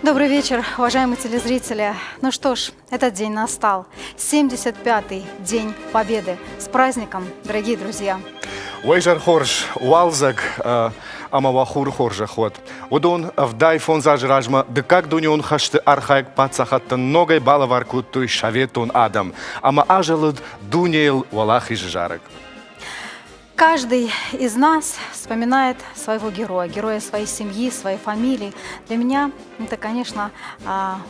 Добрый вечер, уважаемые телезрители. Ну что ж, этот день настал. 75-й день Победы. С праздником, дорогие друзья! Уэйжар хорж, уалзак, амавахур хоржа ход. Удон вдай фон зажражма, да как дунион хашты архаик пацахаттан ногой балаварку той шаветон адам. Ама ажалуд дунейл валах и жарок. Каждый из нас вспоминает своего героя, героя своей семьи, своей фамилии. Для меня это, конечно,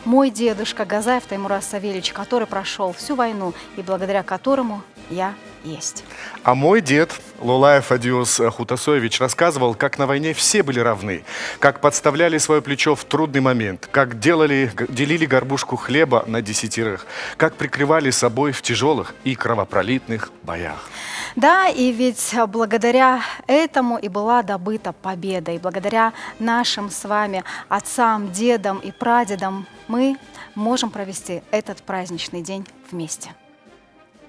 мой дедушка Газаев Таймураз Савельевич, который прошел всю войну и благодаря которому я есть. А мой дед Лолаев Адиос Хутасоевич рассказывал, как на войне все были равны, как подставляли свое плечо в трудный момент, как делили горбушку хлеба на 10, как прикрывали собой в тяжелых и кровопролитных боях. Да, и ведь благодаря этому и была добыта победа. И благодаря нашим с вами отцам, дедам и прадедам мы можем провести этот праздничный день вместе.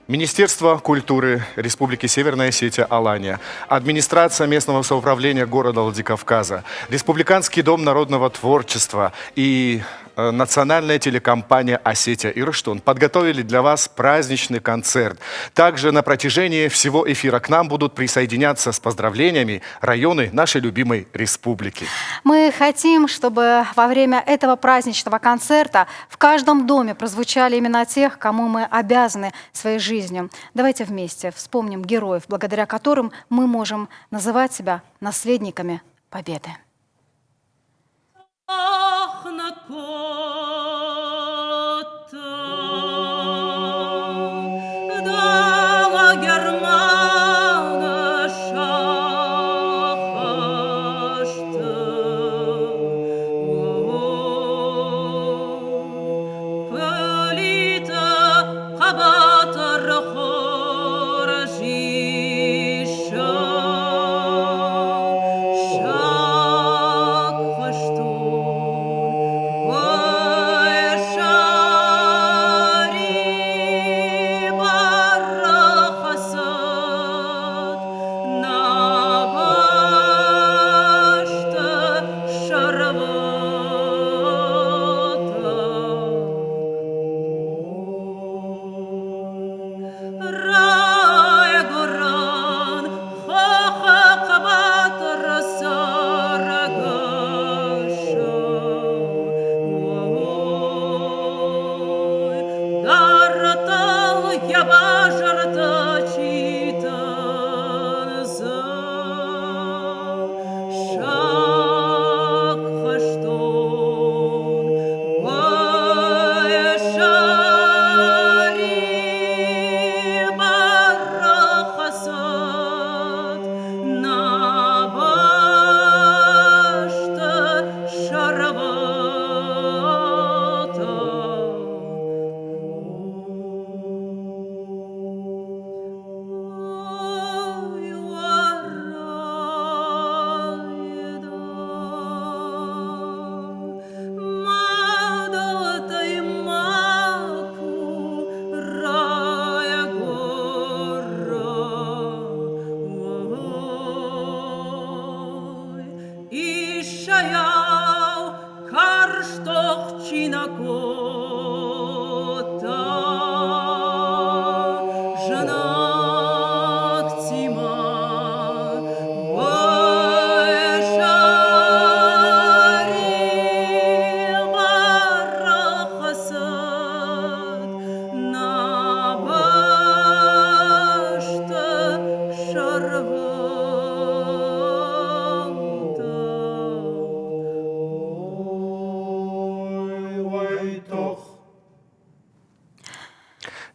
Министерство культуры Республики Северная Осетия Алания, администрация местного самоуправления города Владикавказа, Республиканский дом народного творчества и национальная телекомпания «Осетия и Рыштун» подготовили для вас праздничный концерт. Также на протяжении всего эфира к нам будут присоединяться с поздравлениями районы нашей любимой республики. Мы хотим, чтобы во время этого праздничного концерта в каждом доме прозвучали имена тех, кому мы обязаны своей жизнью. Давайте вместе вспомним героев, благодаря которым мы можем называть себя наследниками Победы.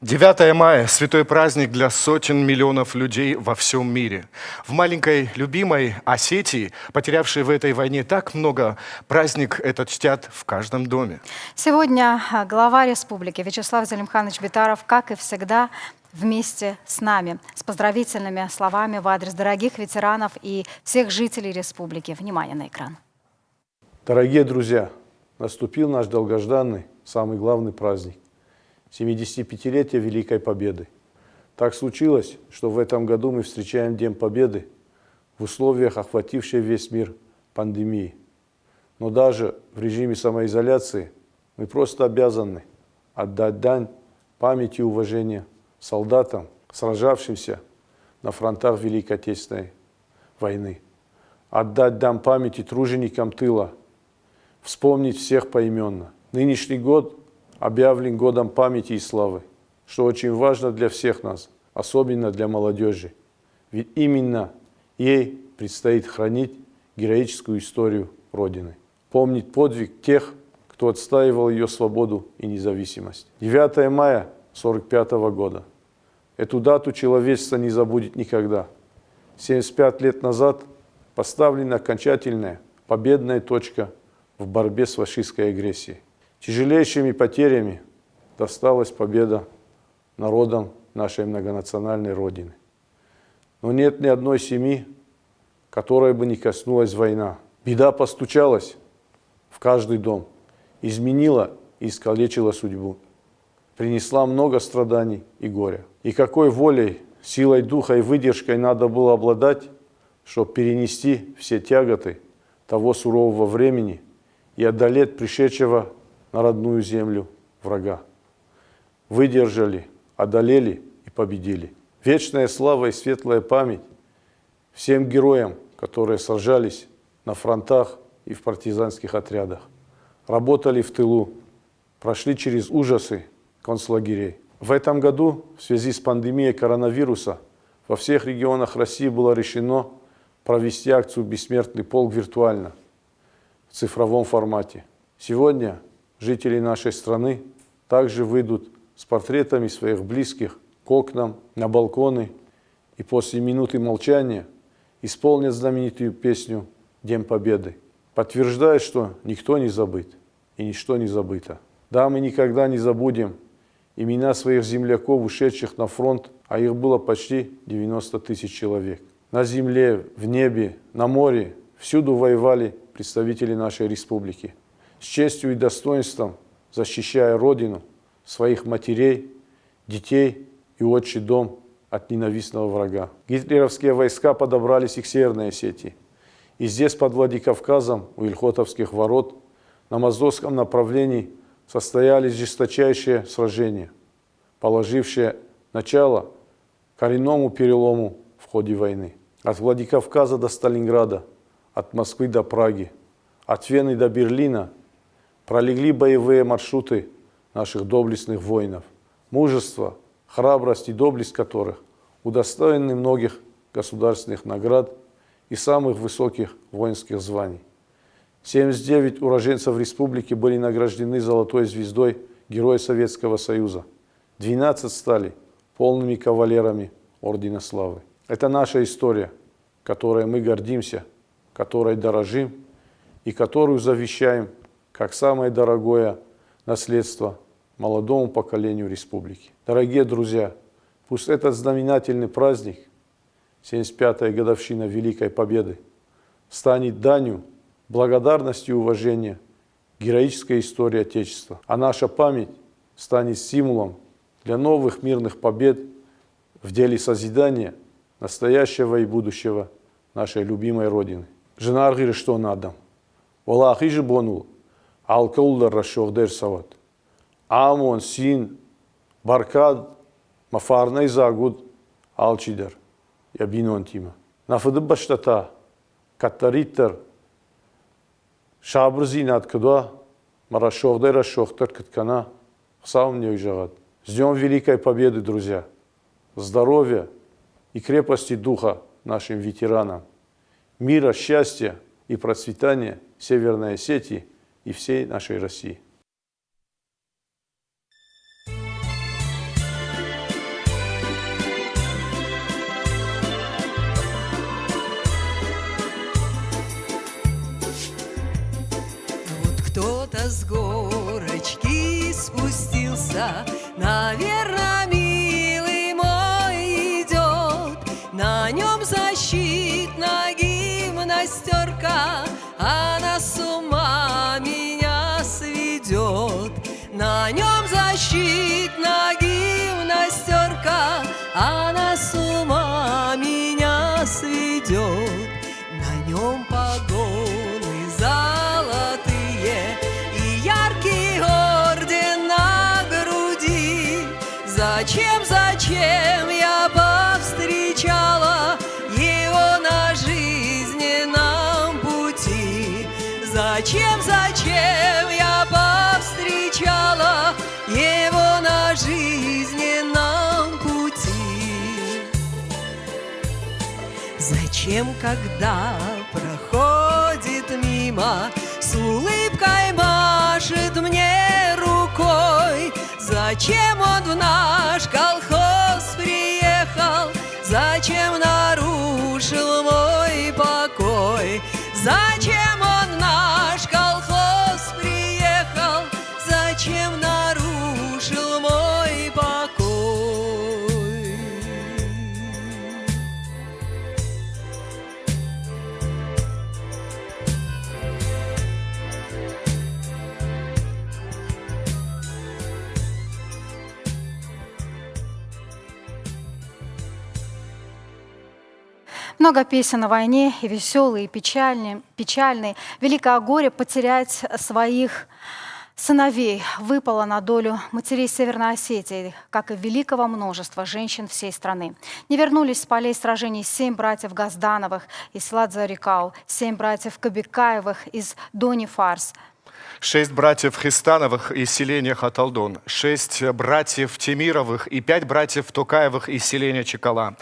«9 мая» – святой праздник для сотен миллионов людей во всем мире. В маленькой любимой Осетии, потерявшей в этой войне так много, праздник этот чтят в каждом доме. Сегодня глава республики Вячеслав Залимханович Битаров, как и всегда, вместе с нами, с поздравительными словами в адрес дорогих ветеранов и всех жителей республики. Внимание на экран. Дорогие друзья, наступил наш долгожданный, самый главный праздник. 75-летие Великой Победы. Так случилось, что в этом году мы встречаем День Победы в условиях охватившей весь мир пандемии. Но даже в режиме самоизоляции мы просто обязаны отдать дань памяти и уважения солдатам, сражавшимся на фронтах Великой Отечественной войны. Отдать дань памяти труженикам тыла, вспомнить всех поименно. Нынешний год объявлен годом памяти и славы, что очень важно для всех нас, особенно для молодежи. Ведь именно ей предстоит хранить героическую историю Родины, помнить подвиг тех, кто отстаивал ее свободу и независимость. 9 мая 1945 года. Эту дату человечество не забудет никогда. 75 лет назад поставлена окончательная победная точка в борьбе с фашистской агрессией. Тяжелейшими потерями досталась победа народам нашей многонациональной Родины. Но нет ни одной семьи, которой бы не коснулась война. Беда постучалась в каждый дом, изменила и искалечила судьбу, принесла много страданий и горя. И какой волей, силой духа и выдержкой надо было обладать, чтобы перенести все тяготы того сурового времени и одолеть пришедшего на родную землю врага. Выдержали, одолели и победили. Вечная слава и светлая память всем героям, которые сражались на фронтах и в партизанских отрядах, работали в тылу, прошли через ужасы концлагерей. В этом году в связи с пандемией коронавируса во всех регионах России было решено провести акцию «Бессмертный полк» виртуально, в цифровом формате. Сегодня жители нашей страны также выйдут с портретами своих близких к окнам, на балконы и после минуты молчания исполнят знаменитую песню «День Победы», подтверждая, что никто не забыт и ничто не забыто. Да, мы никогда не забудем имена своих земляков, ушедших на фронт, а их было почти 90 тысяч человек. На земле, в небе, на море, всюду воевали представители нашей республики, с честью и достоинством защищая Родину, своих матерей, детей и отчий дом от ненавистного врага. Гитлеровские войска подобрались и к Северной Осетии. И здесь, под Владикавказом, у Ильхотовских ворот, на Моздокском направлении состоялись жесточайшие сражения, положившие начало коренному перелому в ходе войны. От Владикавказа до Сталинграда, от Москвы до Праги, от Вены до Берлина пролегли боевые маршруты наших доблестных воинов, мужество, храбрость и доблесть которых удостоены многих государственных наград и самых высоких воинских званий. 79 уроженцев республики были награждены золотой звездой Героя Советского Союза. 12 стали полными кавалерами Ордена Славы. Это наша история, которой мы гордимся, которой дорожим и которую завещаем как самое дорогое наследство молодому поколению республики. Дорогие друзья, пусть этот знаменательный праздник, 75-я годовщина Великой Победы, станет данью благодарности и уважения героической истории Отечества, а наша память станет стимулом для новых мирных побед в деле созидания настоящего и будущего нашей любимой Родины. Жена что надо? Валахи же бонул, алкаулдар расшохдер сават. Амон син баркад мафарнай загуд алчидер. Ябинон тима. Нафыды баштата каттариттер шабрзи над куда марашохдер расшохтер каткана хсаум не уйжагат. Ждем Великой Победы, друзья. Здоровья и крепости духа нашим ветеранам. Мира, счастья и процветания Северной Осетии и всей нашей России. Вот кто-то с горочки спустился, наверное, милый мой идет, на нем защитная гимнастерка, она с ума меня сведет. На нем защитная гимнастерка, она с ума меня сведет. На нем погоны золотые, зачем я повстречала его на жизненном пути? Зачем я повстречала его на жизненном пути? Зачем, когда проходит мимо, с улыбкой машет мне рукой? Зачем он в наш колхоз приехал? Зачем нарушил мой покой? Зачем он в наш колхоз приехал? Зачем нарушил мой покой? Много песен о войне, и веселые, и печальные. Великое горе потерять своих сыновей выпало на долю матерей Северной Осетии, как и великого множества женщин всей страны. Не вернулись с полей сражений 7 братьев Газдановых из села Дзарикау, 7 братьев Кабикаевых из Дони Фарс, 6 братьев Хистановых из селения Хаталдон, 6 братьев Темировых и 5 братьев Токаевых из селения Чекала,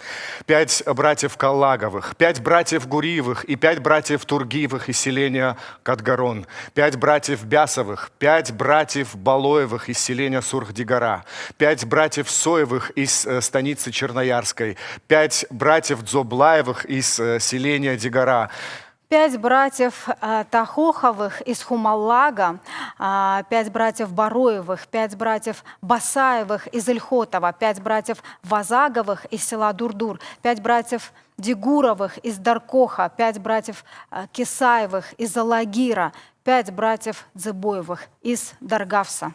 5 братьев Калаговых, 5 братьев Гуриевых и 5 братьев Тургиевых из селения Катгарон, 5 братьев Бясовых, 5 братьев Балоевых из селения Сурхдигара, 5 братьев Соевых из станицы Черноярской, 5 братьев Дзоблаевых из селения Дигара, 5 братьев Тахоховых из Хумаллага, 5 братьев Бароевых, 5 братьев Басаевых из Ильхотова, 5 братьев Вазаговых из села Дурдур, 5 братьев Дегуровых из Даркоха, 5 братьев Кисаевых из Алагира, 5 братьев Дзыбоевых из Даргавса.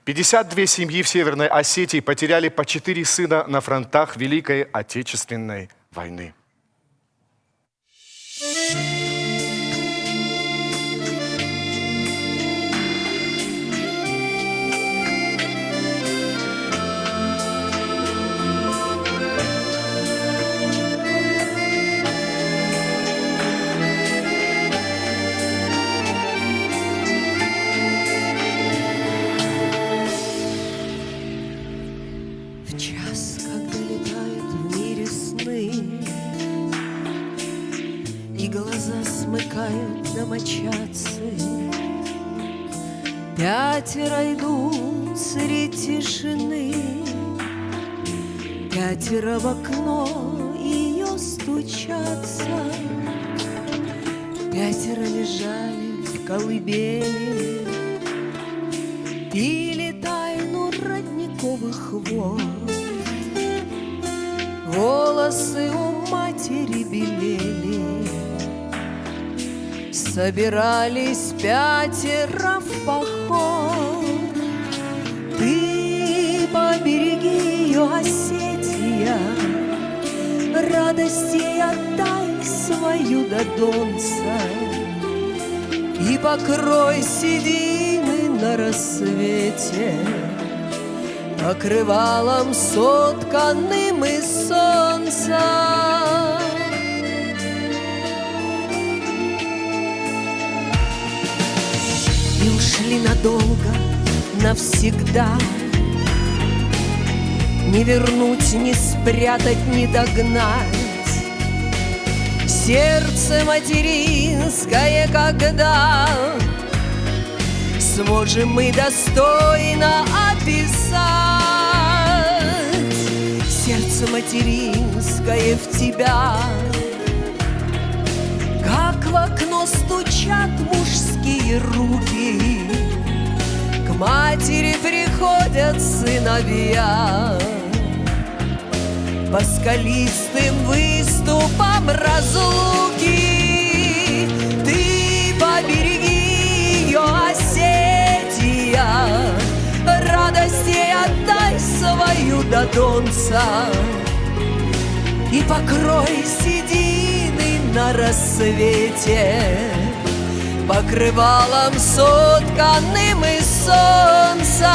52 семьи в Северной Осетии потеряли по 4 сына на фронтах Великой Отечественной войны. В час, когда летают в мире сны, и глаза смыкают домочадцы, 5 идут среди тишины, 5 в окно ее стучатся, 5 лежали в колыбели, пили тайну родниковых вод. Волосы у матери белели, собирались 5 в поход. Ты побереги ее, Осетия, радости отдай свою до Донца, и покрой седины на рассвете покрывалом сотканным из солнца. И ушли надолго, навсегда, не вернуть, не спрятать, не догнать. Сердце материнское, когда сможем мы достойно описать. Сердце материнское в тебя, как в окно стучат мужские руки, к матери приходят сыновья по скалистым выступам разлуки. Ты побереги ее, Осетия, радости отдай свою до Донца, и покрой седины на рассвете покрывалом сотканным из солнца.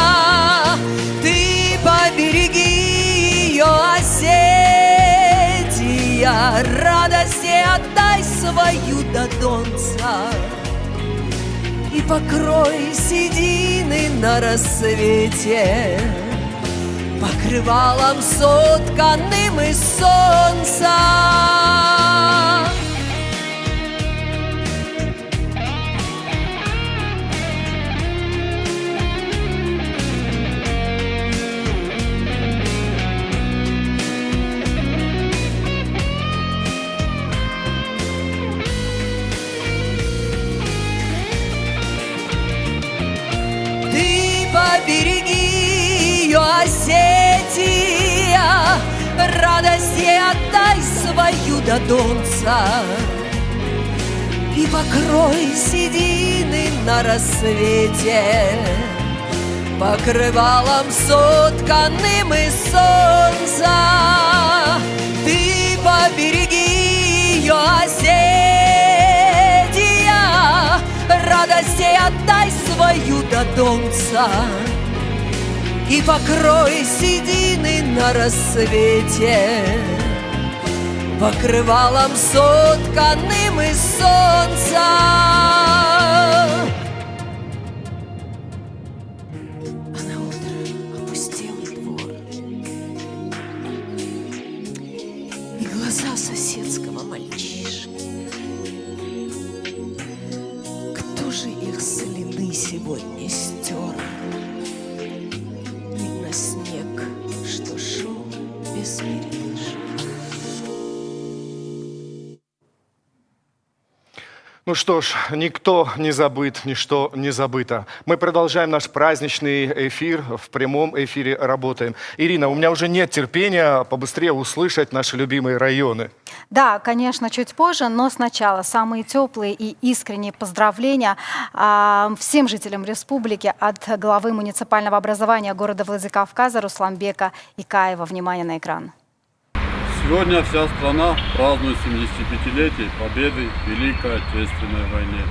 Ты побереги ее, моя, радости отдай свою до донца и покрой седины на рассвете покрывалом сотканным из солнца. Побереги ее, Осетия, радости отдай свою до донца и покрой седины на рассвете покрывалом сотканным из солнца. Ты побереги ее, Осетия, радости отдай свою до донца и покрой седины на рассвете покрывалом сотканным из солнца. А на утро опустелый двор и глаза соседского мальчишки. Кто же их следы сегодня стер? Видно снег, что шел без передышки. Ну что ж, никто не забыт, ничто не забыто. Мы продолжаем наш праздничный эфир, в прямом эфире работаем. Ирина, у меня уже нет терпения побыстрее услышать наши любимые районы. Да, конечно, чуть позже, но сначала самые теплые и искренние поздравления всем жителям республики от главы муниципального образования города Владикавказа Русланбека Икаева. Внимание на экран. Сегодня вся страна празднует 75-летие победы в Великой Отечественной войне.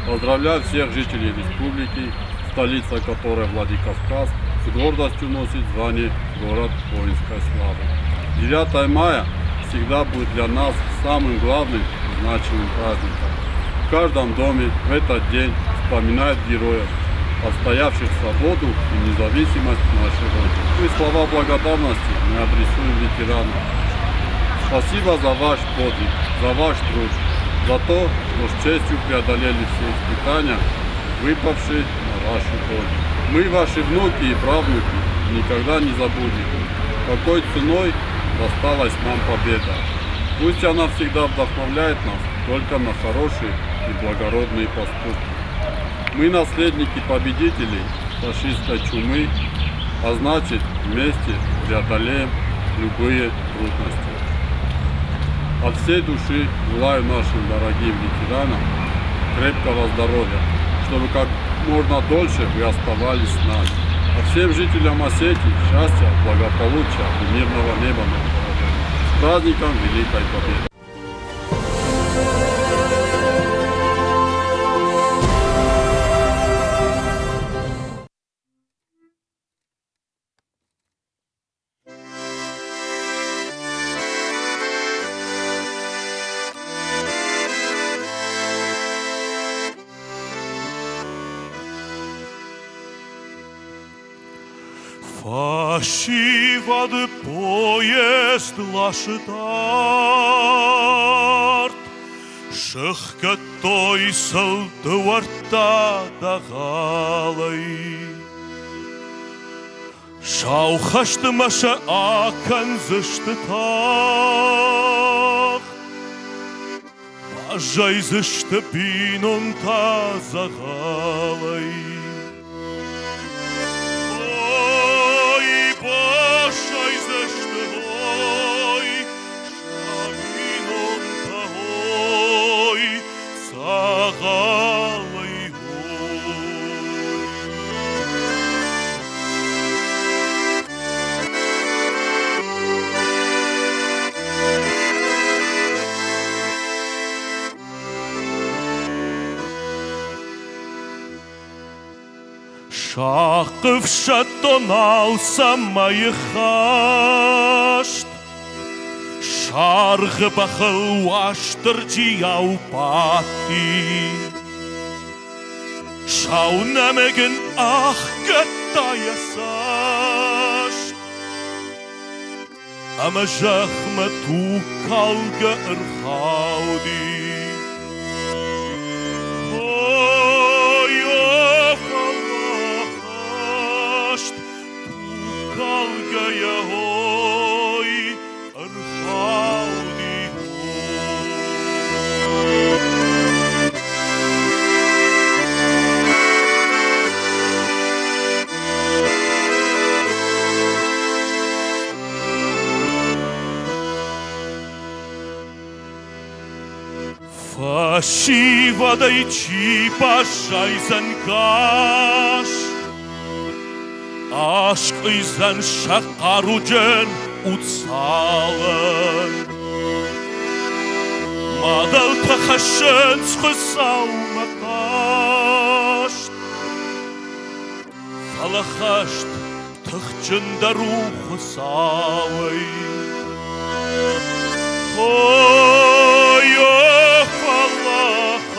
Поздравляю всех жителей республики, столица которой Владикавказ, с гордостью носит звание «Город воинской славы». 9 мая всегда будет для нас самым главным и значимым праздником. В каждом доме в этот день вспоминают героев, отстоявших свободу и независимость нашей Родины. И слова благодарности мы адресуем ветеранам. Спасибо за ваш подвиг, за ваш труд, за то, что с честью преодолели все испытания, выпавшие на вашу долю. Мы, ваши внуки и правнуки, никогда не забудем, какой ценой досталась нам победа. Пусть она всегда вдохновляет нас только на хорошие и благородные поступки. Мы наследники победителей фашистской чумы, а значит вместе преодолеем любые трудности. От всей души желаю нашим дорогим ветеранам крепкого здоровья, чтобы как можно дольше вы оставались с нами. А всем жителям Осетии счастья, благополучия и мирного неба над головой. С праздником Великой Победы! Фащивад поезд лашытарт, Шыхка тойсыл дуарта дағалай. Шаухашты маша акан зышты тақ, Бажай зышты пинон тазағалай. Башай зашты ой, шаминон тағой, сағалай Шақып шаттон алсам майы хашт, Շարղը բախլուաշտրջիա ու պատի Շաունամեգն ախ գտայասաշ Ամը ժախմը թու կալգը ըրխաուդի Հոյով ալախաշտ թու կալգը եհոյ ըրխաուդի Fashi vadayçi başaysan kaş Aşk izlen şakarucen utsalın Madal tahaşen sıkısav makaşt Falahaşt tıhçında ruhu savay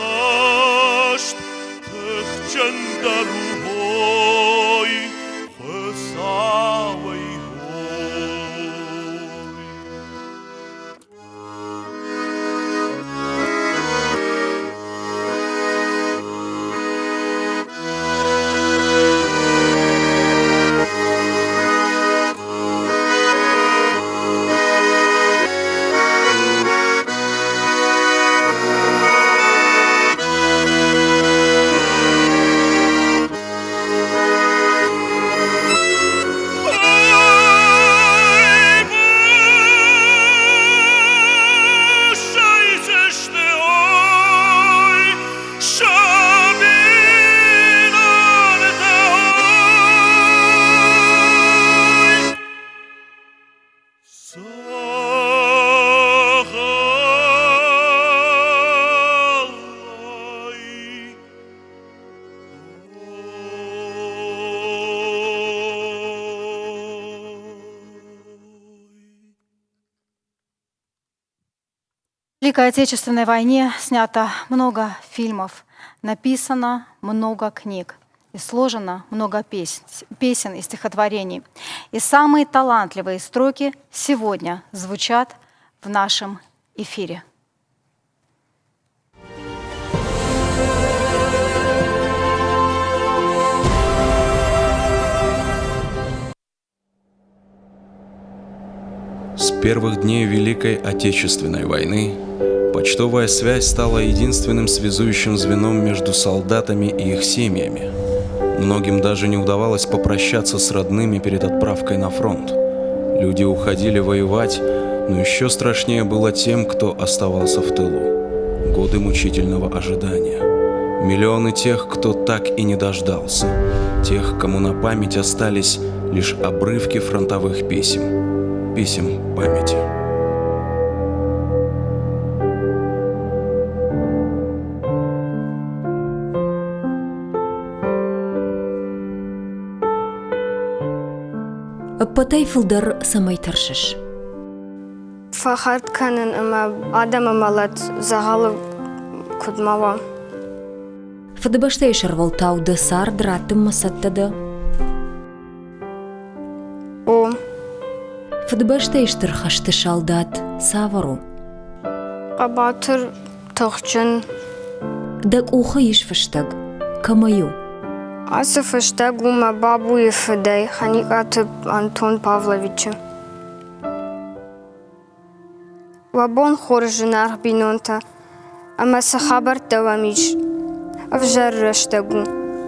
Allah'aşt tıhçında ruhoy fısavay В Великой Отечественной войне снято много фильмов, написано много книг и сложено много песен и стихотворений. И самые талантливые строки сегодня звучат в нашем эфире. С первых дней Великой Отечественной войны почтовая связь стала единственным связующим звеном между солдатами и их семьями. Многим даже не удавалось попрощаться с родными перед отправкой на фронт. Люди уходили воевать, но еще страшнее было тем, кто оставался в тылу. Годы мучительного ожидания. Миллионы тех, кто так и не дождался. Тех, кому на память остались лишь обрывки фронтовых писем. Писем памяти. Потайфылдар самай таршыш. Фахарт канын адам амалат загалы кудмава. Фадыбаштай шарвалтауды сардыраттым масаттады. О. Фадыбаштай штырхашты шалдат савару. Қабатыр тұқчын. Дак ухы иш фаштаг. Камаю. Асы фаштаг ума бабу ефыдай ханикатып Антон Павловича. Вабон хоржынар бинонта. Амасы хабар давамиш. Авжар раштагу.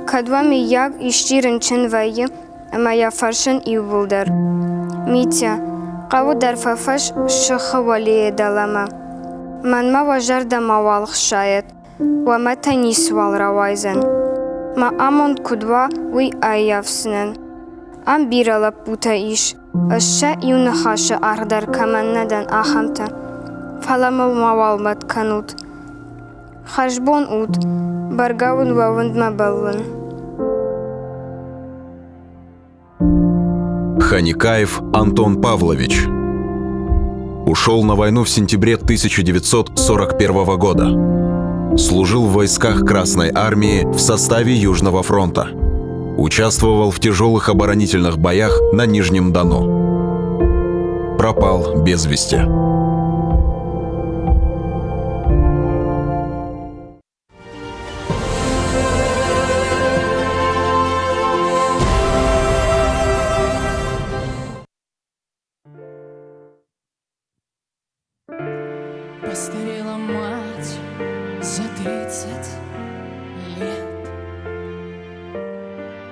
Кадвами яг иштирын чын вайы. Ама яфаршын иубылдар. Митя. Қаву дарфафаш шықы валие далама. Манма важар да мавалх шает. Вама танис вал равайзан. Ма амон кудва уй айявсынын. Ам биралап бута иш. Ашша юнахаша ардар каманнадан ахамта. Фалама мавалмат канут. Хашбон ут. Баргавун вавунд мабалвын. Ханикаев Антон Павлович. Ушел на войну в сентябре 1941 года. Служил в войсках Красной Армии в составе Южного фронта. Участвовал в тяжелых оборонительных боях на Нижнем Дону. Пропал без вести. Постарела мать за 30 лет,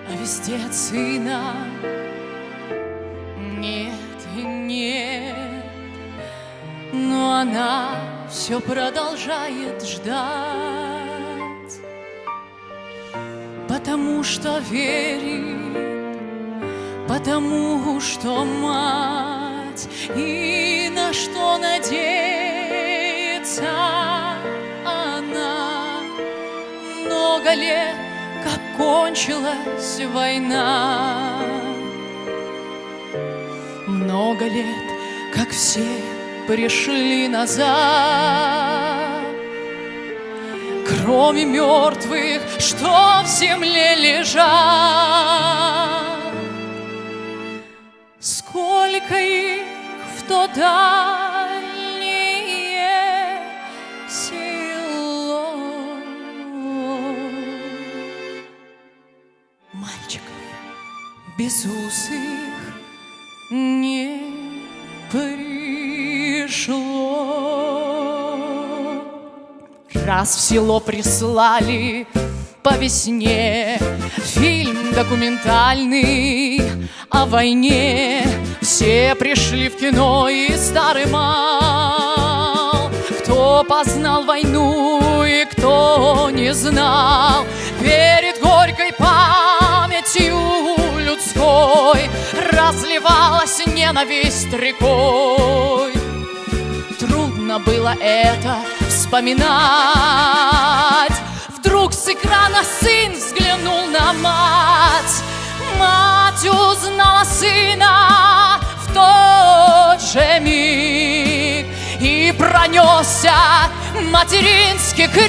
а вести от сына нет и нет. Но она все продолжает ждать, потому что верит, потому что мать, и на что надеется она. Много лет, как кончилась война, много лет, как все пришли назад, кроме мертвых, что в земле лежат. Сколько их в то дальнее село, мальчиков безусых не пришло. Раз в село прислали по весне фильм документальный о войне. Все пришли в кино, и старый мал, кто познал войну и кто не знал. Перед горькой памятью людской разливалась ненависть рекой. Трудно было это вспоминать. Вдруг с экрана сын взглянул на мать. Мать узнала сына в тот же миг, и пронесся материнский крик: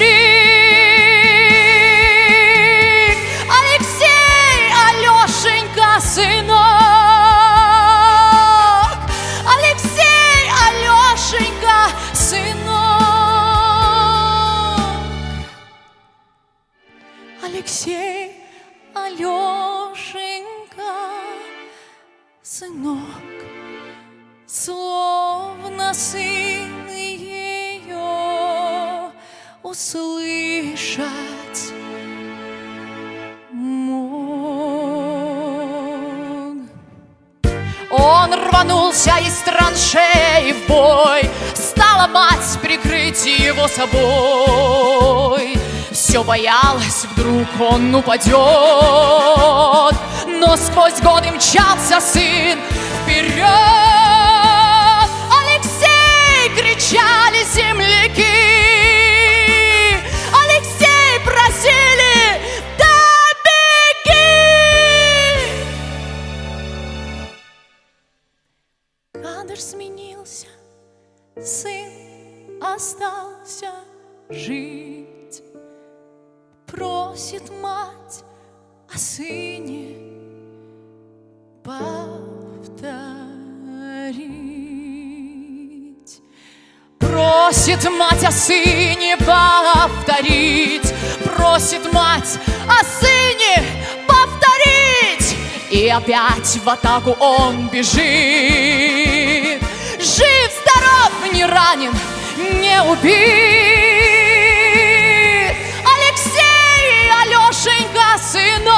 Алексей, Алешенька, сынок! Алексей, Алешенька, сынок! Алексей, Алешенька, сынок, словно сын ее услышать мог. Он рванулся из траншеи в бой, стала мать прикрыть его собой. Все боялась, вдруг он упадет, но сквозь годы мчался сын вперед. Алексей, кричали земляки, Алексей, просили, да беги. Кадр сменился, сын остался жить. Просит мать о сыне повторить. Просит мать о сыне повторить. Просит мать о сыне повторить. И опять в атаку он бежит. Жив, здоров, не ранен, не убит. Алешенька, сынок!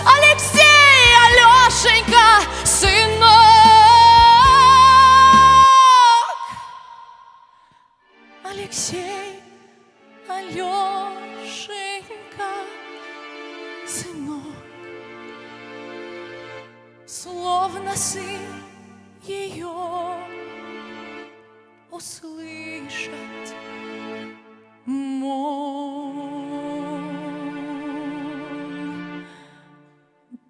Алексей, Алешенька, сынок! Алексей, Алешенька, сынок, словно сын ее услышать мог.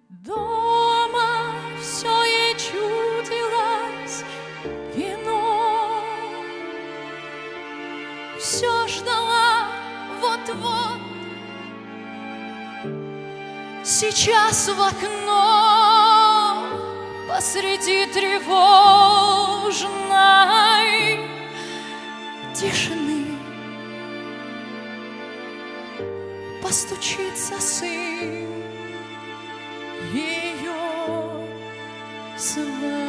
Дома все ей чудило, сейчас в окно посреди тревожной тишины постучится сын ее с войны.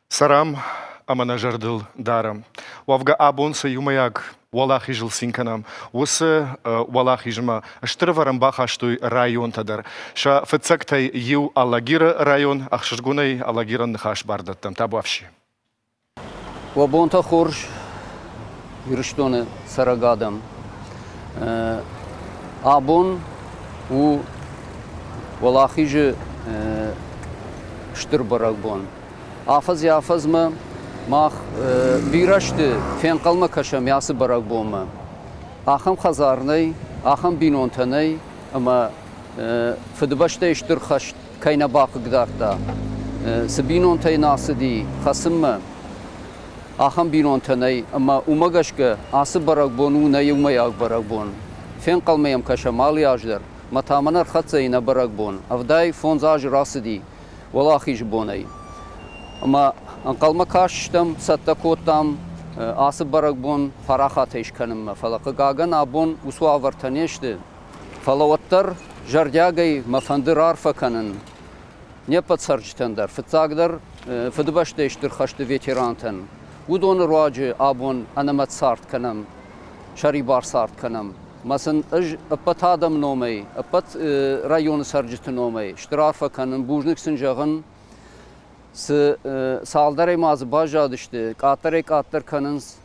Сарам амана жардыл дарам. Уавга абонса юмаяк Валах ижил синканам. Осы Валах ижма штырварам бахаштуй район тадар. Ша фыцактай ю Алагира район, ахшыргунай Алагиран нахаш бардаттам табавши. Вабонта хорж юриштоны сарагадам. Абон у Валах ижи штырбарагбон. Афаз яфазма мах бирашты фен қалма кашам ясы барак болма. Ахам хазарнай, ахам бинонтанай, ама фыдбашта иштыр хаш кайна бақы гдарта. Сбинонтай насыди хасымма. Ахам бинонтанай, ама умагашка асы барак бону на юмаяк барак бон. Фен қалмаям кашам али аждар. Матаманар хатсайна барак бон. Авдай фонзаж расыди. Валахиш бонай. Ama anqalma karşıdım, satta kotam, ası baragbon, faraq ateş kanım. Falaqı qagan abon usu avartaneşdi. Falavattar jardiyagay mafandır arfa kanın. Ne patsarcıtandar, fıtsagdar, fıdıbaş değiştir xaştı veterantan. Udonu ruacı abon anamat sart kanım, şaribar sart kanım. Masın apat adam nomay, apat rayonu sarcıtı nomay. İştir arfa kanın, bujnik sıncağın, Saldaray mazı bajadı işte, qatlar kanınız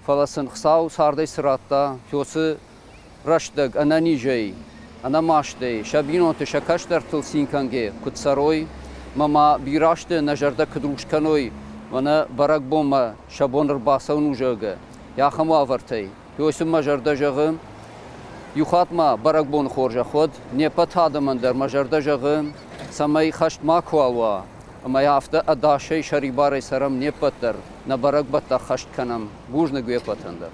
falasın xsav sarday sıratta, kyosu raşдаг, ananijay, anamaşday, şabinontu şakaştar tılsinkange, kutsaroy, mama biraşdı najarda kudruşkanoy, vana barak bomba, şabonur basavun ujaga, yaxam avartay, kyosu majarda jagım, yuxatma barak bon xorja xod, nepat adamandar majarda jagım, samay xasht makvalwa, Ama hafta adaşay şaribare saram ne patır, na barak batta xaşt kanam, bujna güye patanda.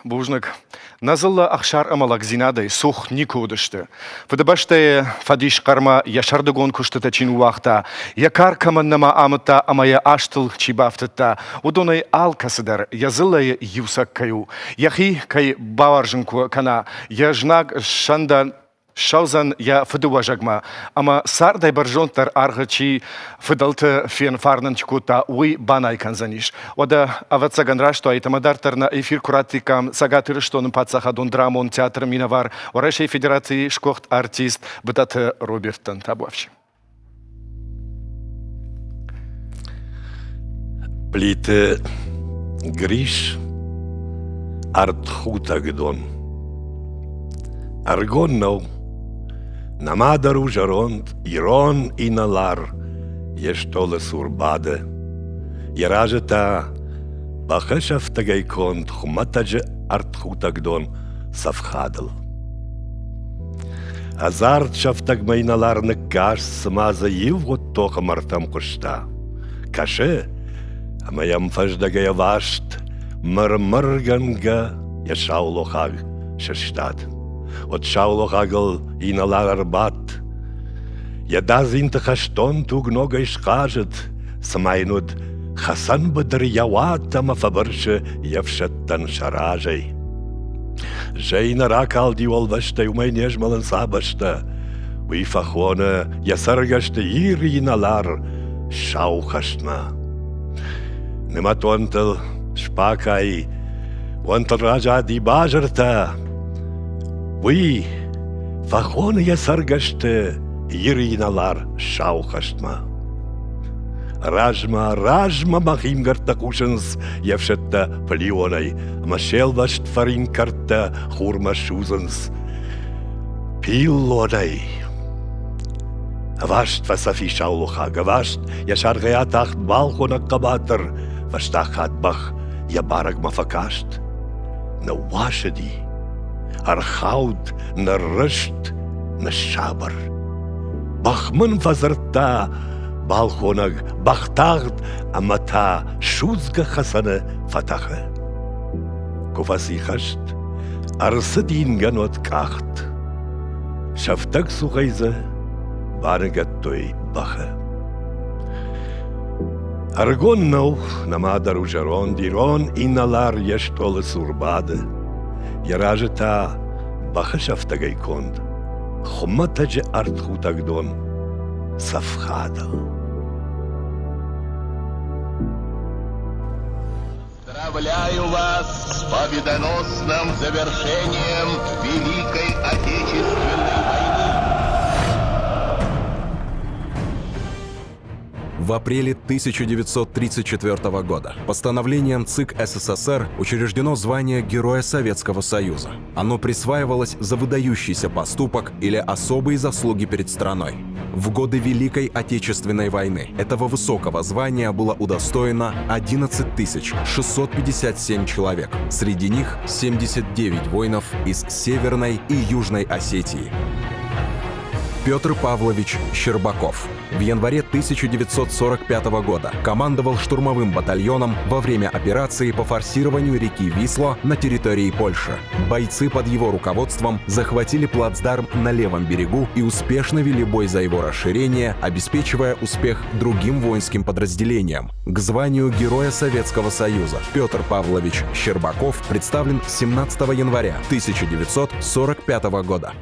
Бужник Назылла ахшар амалак зинадай сух никудышты. Фадабаште фадиш карма яшардагон куштата чин уахта. Якар каманнама амыта амая аштыл чибафтата. Удонай алкасыдар языллай юсак каю. Яхи кай баваржынку кана. Яжнаг шанда Шаузан я фыдуажагма, ама сардай баржонтар аргачи фыдалты фен фарнанчкута уй банай канзаниш. Ода аватсаганра, что айтамадартар на эфир куратикам сагатыры, что он пацахадун драмон театр миновар, орашей федерации шкохт артист бытат Робертон Табович. Плите Гриш Артхутагдон Аргоннау Намадару жаронт, Ирон и налар, Ештоле сурбаде, Яражета, Бахешав тагайконт, Хуматадже артхутагдон, Савхадл. Азарт шафтагмай налар некаш, Смаза вот тоха мартам кушта. Каше, Амаям фаждагая вашт, Мармарганга, Яшаулохаг, Шештад. От шаулохагл и наларбат. Я дазинта хаштон туг нога ишкажет, Самайнуд Хасан бадр яватама фабарше явшаттан шаражей. Жейна ракалди олвашта умай нежмалан сабашта. Уи фахона ясаргашта ири налар шаухашна. Нематонтел шпакай, вантал раджа ди бажарта. Уи, фахона я саргаште, ириналар шаухаштма. Ражма махим гартакушенс, явшетта плионай, машелвашт фарин карта хурма шузенс. Пилонай. Вашт васафи шаулухага, вашт, я шаргаятахт балхона кабатер, ваштахат бах, я бараг мафакашт. На вашеди. Архаud на рышт на шабар. Бахман фазарта, балхонаг бахтагд, амата шузга хасана фатаха. Куфасихашт, арсадин ганот кахт. Шафтак сухайза, баргаттой баха. Аргон нау, намадару жарон, дирон и налар яштолы сурбады. Яражета бахашафтагайконд, Хуматадже артхутагдон, Савхадал. Поздравляю вас с победоносным завершением Великой Отечественной войны. В апреле 1934 года постановлением ЦИК СССР учреждено звание Героя Советского Союза. Оно присваивалось за выдающийся поступок или особые заслуги перед страной. В годы Великой Отечественной войны этого высокого звания было удостоено 11 657 человек. Среди них 79 воинов из Северной и Южной Осетии. Петр Павлович Щербаков в январе 1945 года командовал штурмовым батальоном во время операции по форсированию реки Висло на территории Польши. Бойцы под его руководством захватили плацдарм на левом берегу и успешно вели бой за его расширение, обеспечивая успех другим воинским подразделениям. К званию Героя Советского Союза Петр Павлович Щербаков представлен 17 января 1945 года.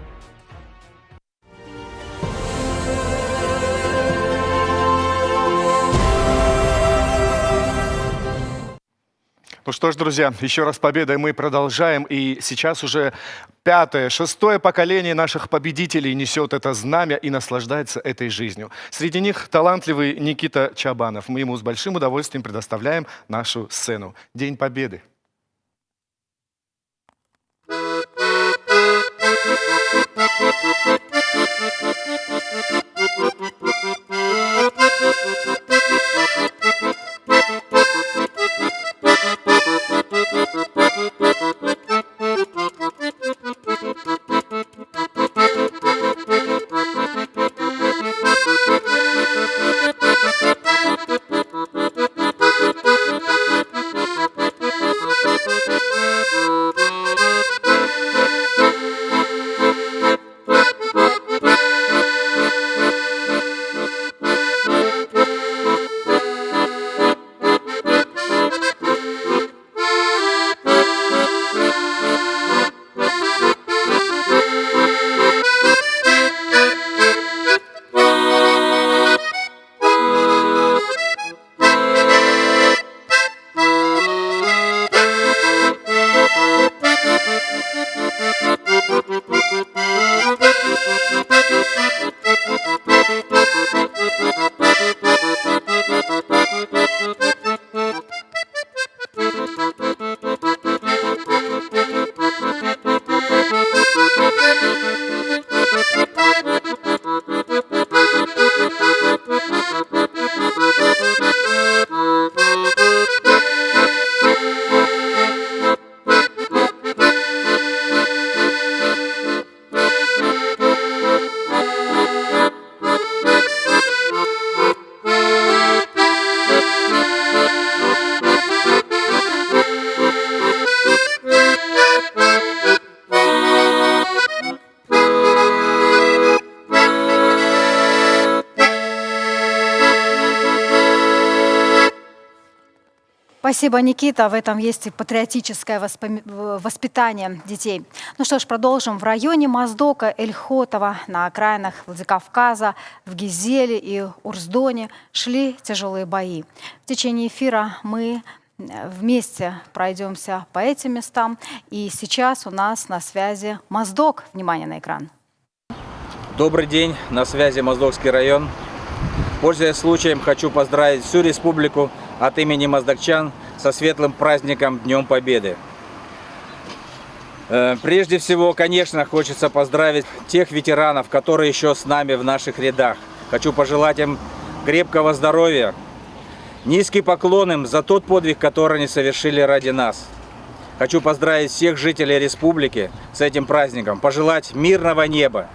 Ну что ж, друзья, еще раз победой мы продолжаем. И сейчас уже 5-е, 6-е поколение наших победителей несет это знамя и наслаждается этой жизнью. Среди них талантливый Никита Чабанов. Мы ему с большим удовольствием предоставляем нашу сцену. День Победы. Спасибо, Никита. В этом есть и патриотическое воспитание детей. Ну что ж, продолжим. В районе Моздока, Эльхотова, на окраинах Владикавказа, в Гизеле и Урздоне шли тяжелые бои. В течение эфира мы вместе пройдемся по этим местам. И сейчас у нас на связи Моздок. Внимание на экран. Добрый день, на связи Моздокский район. Пользуясь случаем, хочу поздравить всю республику от имени моздокчан со светлым праздником Днем Победы. Прежде всего, конечно, хочется поздравить тех ветеранов, которые еще с нами в наших рядах. Хочу пожелать им крепкого здоровья. Низкий поклон им за тот подвиг, который они совершили ради нас. Хочу поздравить всех жителей республики с этим праздником, пожелать мирного неба.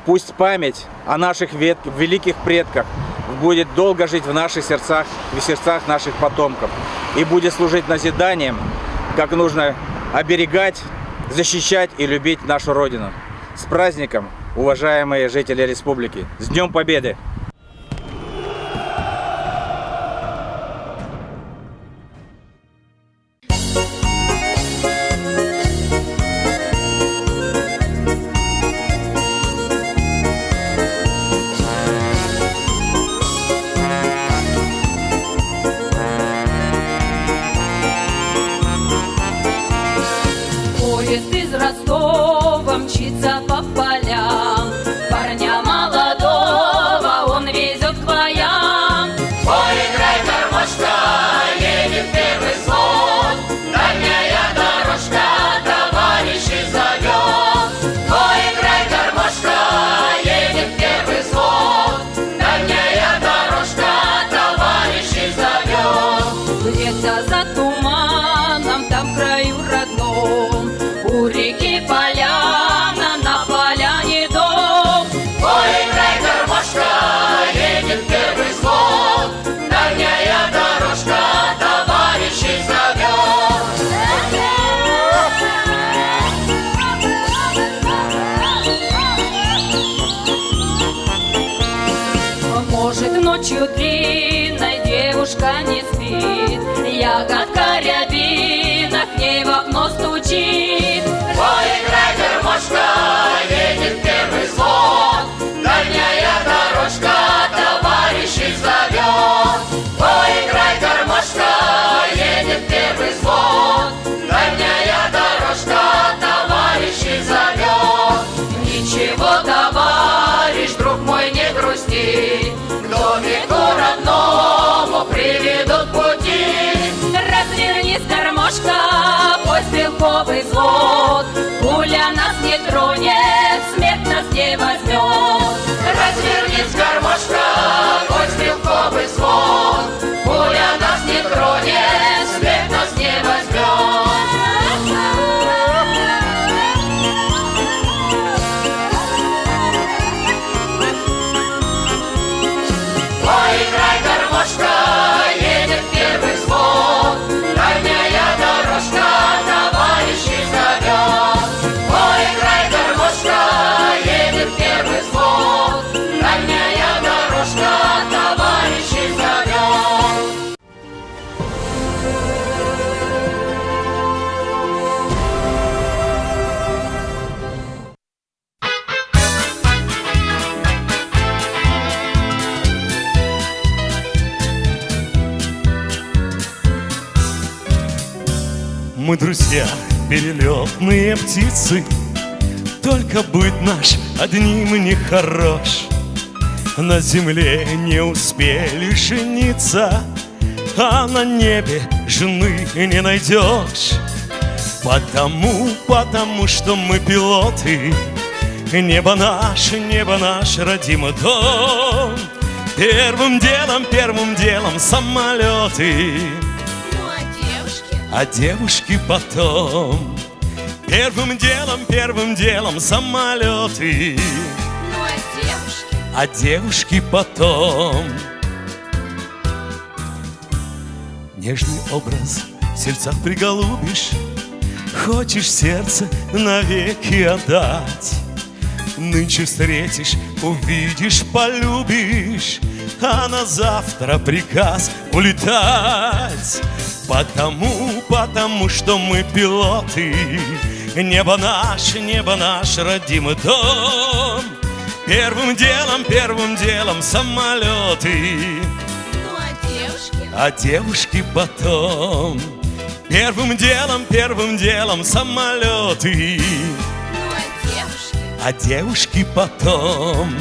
Пусть память о наших великих предках будет долго жить в наших сердцах и в сердцах наших потомков. И будет служить назиданием, как нужно оберегать, защищать и любить нашу Родину. С праздником, уважаемые жители республики! С Днем Победы! Поезд из Ростова мчится по полям, парня молодого он везет к боям. Поиграй, гармошка, едет первый взвод, дальняя дорожка товарищей зовет. Поиграй, гармошка, едет первый взвод, дальняя дорожка товарищей зовет. Где-то за туманом, там в краю родном, у реки поляна, на поляне дом. Поиграй, гармошка, едет первый взвод, дальняя дорожка товарищей зовет. Может, ночью длинной девушка не спит, ягодка рябина к ней в окно стучит. Поиграй, гармошка, едет первый взвод, дальняя дорожка товарищей зовет. Поиграй, гармошка, едет первый взвод, дальняя дорожка товарищей зовет. Ничего, товарищ, друг мой, не грусти, К домику родному приведут пути. развернись, гармошка, пой стрелковый взвод. Пуля нас не тронет, смерть нас не возьмет. Развернись, гармошка, пой стрелковый взвод. Пуля нас не тронет, смерть нас не возьмет. Поиграй, гармошка, едет первый взвод, дальняя дорожка товарищей зовет. Поиграй, гармошка, едет первый взвод, дальняя дорожка товарищей зовет. Мы друзья, перелетные птицы, только быт наш одним не хорош. На земле не успели жениться, а на небе жены не найдешь. Потому что мы пилоты, небо наш родимый дом. Первым делом самолеты, а девушки потом. Первым делом самолеты, а девушки потом. Нежный образ в сердцах приголубишь, хочешь сердце навеки отдать. Нынче встретишь, увидишь, полюбишь, а на завтра приказ улетать. Потому что мы пилоты. Небо наш родимый дом. Первым делом самолеты. Ну а девушки потом. Первым делом самолеты. Ну а девушки потом.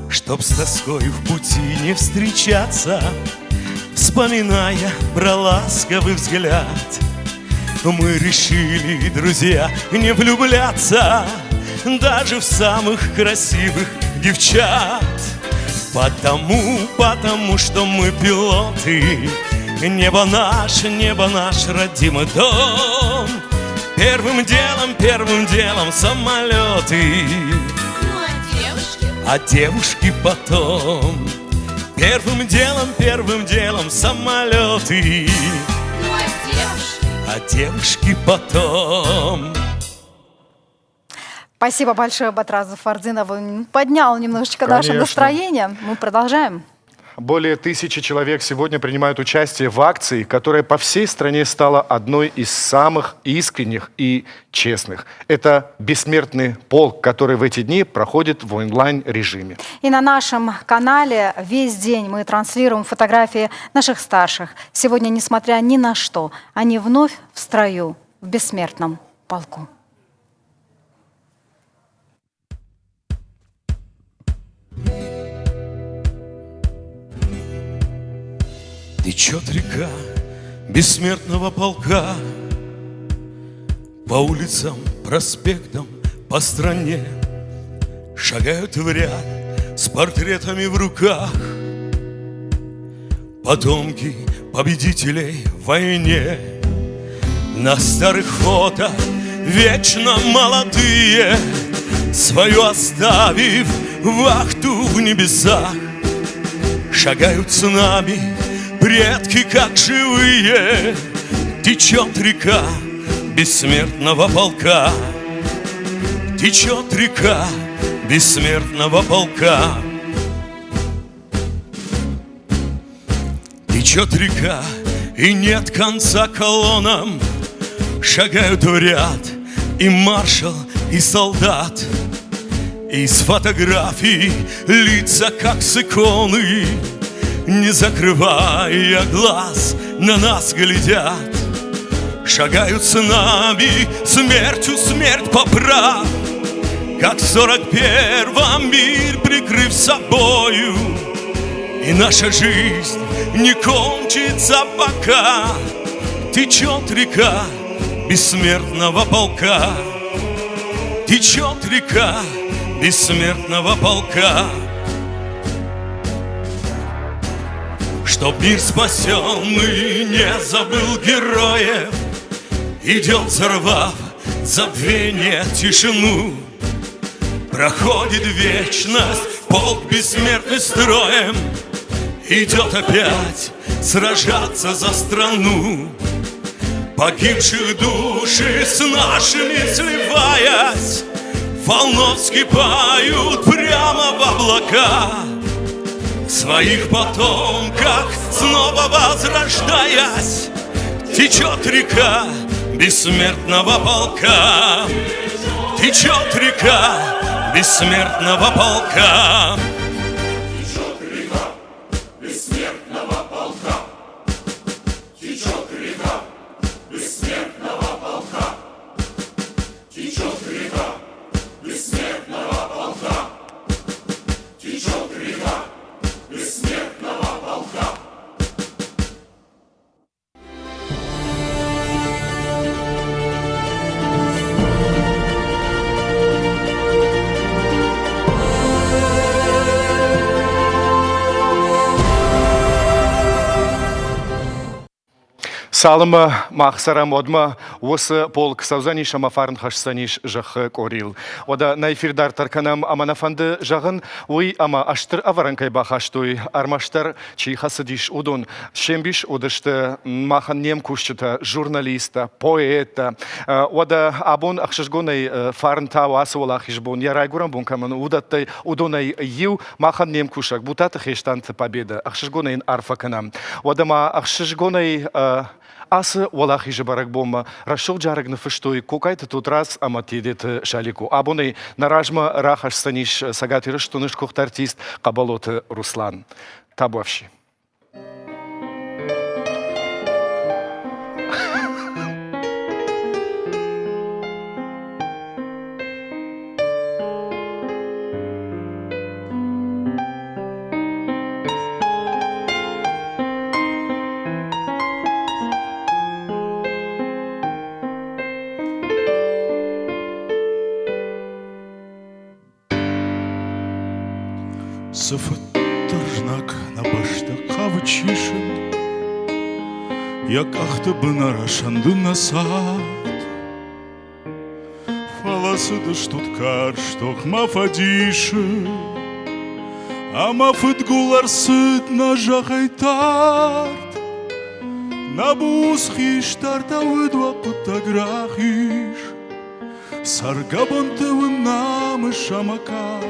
Чтоб с тоской в пути не встречаться, вспоминая про ласковый взгляд, мы решили, друзья, не влюбляться даже в самых красивых девчат. Потому что мы пилоты. Небо наш родимый дом. Первым делом самолеты. А девушки потом. Первым делом самолеты. А девушки потом. Спасибо большое, Батразов Фардинов. Поднял немножечко наше настроение. Мы продолжаем. Более 1000 человек сегодня принимают участие в акции, которая по всей стране стала одной из самых искренних и честных. Это бессмертный полк, который в эти дни проходит в онлайн-режиме. И на нашем канале весь день мы транслируем фотографии наших старших. Сегодня, несмотря ни на что, они вновь в строю, в бессмертном полку. Течет река бессмертного полка по улицам, проспектам, по стране. Шагают в ряд с портретами в руках потомки победителей в войне. На старых фото вечно молодые, свою оставив вахту в небесах. Шагают с нами предки, как живые. Течет река бессмертного полка. Течет река бессмертного полка. Течет река, и нет конца колоннам. Шагают в ряд и маршал, и солдат. Из фотографий лица, как с иконы, не закрывая глаз, на нас глядят. Шагают с нами смертью смерть поправ, как в 41-м мир прикрыв собою. И наша жизнь не кончится пока. Течет река бессмертного полка. Течет река бессмертного полка. Чтоб мир спасенный не забыл героев, идет, взорвав забвение, тишину. Проходит вечность, полк бессмертный строем идет опять сражаться за страну. Погибших души с нашими сливаясь, волной вскипают прямо в облака. В своих потомках снова возрождаясь, течет река бессмертного полка. Течет река бессмертного полка. Течет река бессмертного полка. Течет река бессмертного полка. Течет река бессмертного полка. Течет река бессмертного полка. салыма махсара модма осы полк саузаниш амафарн хашсаниш жахы корил. Ода на эфирдар тарканам аманафанды жағын ой ама аштыр аваранкай бахаштой армаштар чихасыдиш удун. Шембиш удышты махан нем кушчыта журналиста, поэта. Ода абон ахшышгонай фарн тау асуалахишбун ярайгурам бункаман удаттай удонай ю махан нем кушак. Бутата хештант победа. Ахшышгонай арфаканам. Ода ма ахшышгонай асы валахи жабарак бома рашол жарагны фыштой кукайты тут раз аматидет шалику. Абонай наражма рахаш саниш сагатыры штуныш кухтартист кабалоты Руслан. Табовщи. Сафаттаржнак на баштах хавчишин, як ахтабына рашанды насад. Фаласыды штуткар, штох мафадиши, а мафыдгулар сыт на жахайтарт. На бусхиш тартавыдва путаграхиш, саргабонтывын намы шамакат.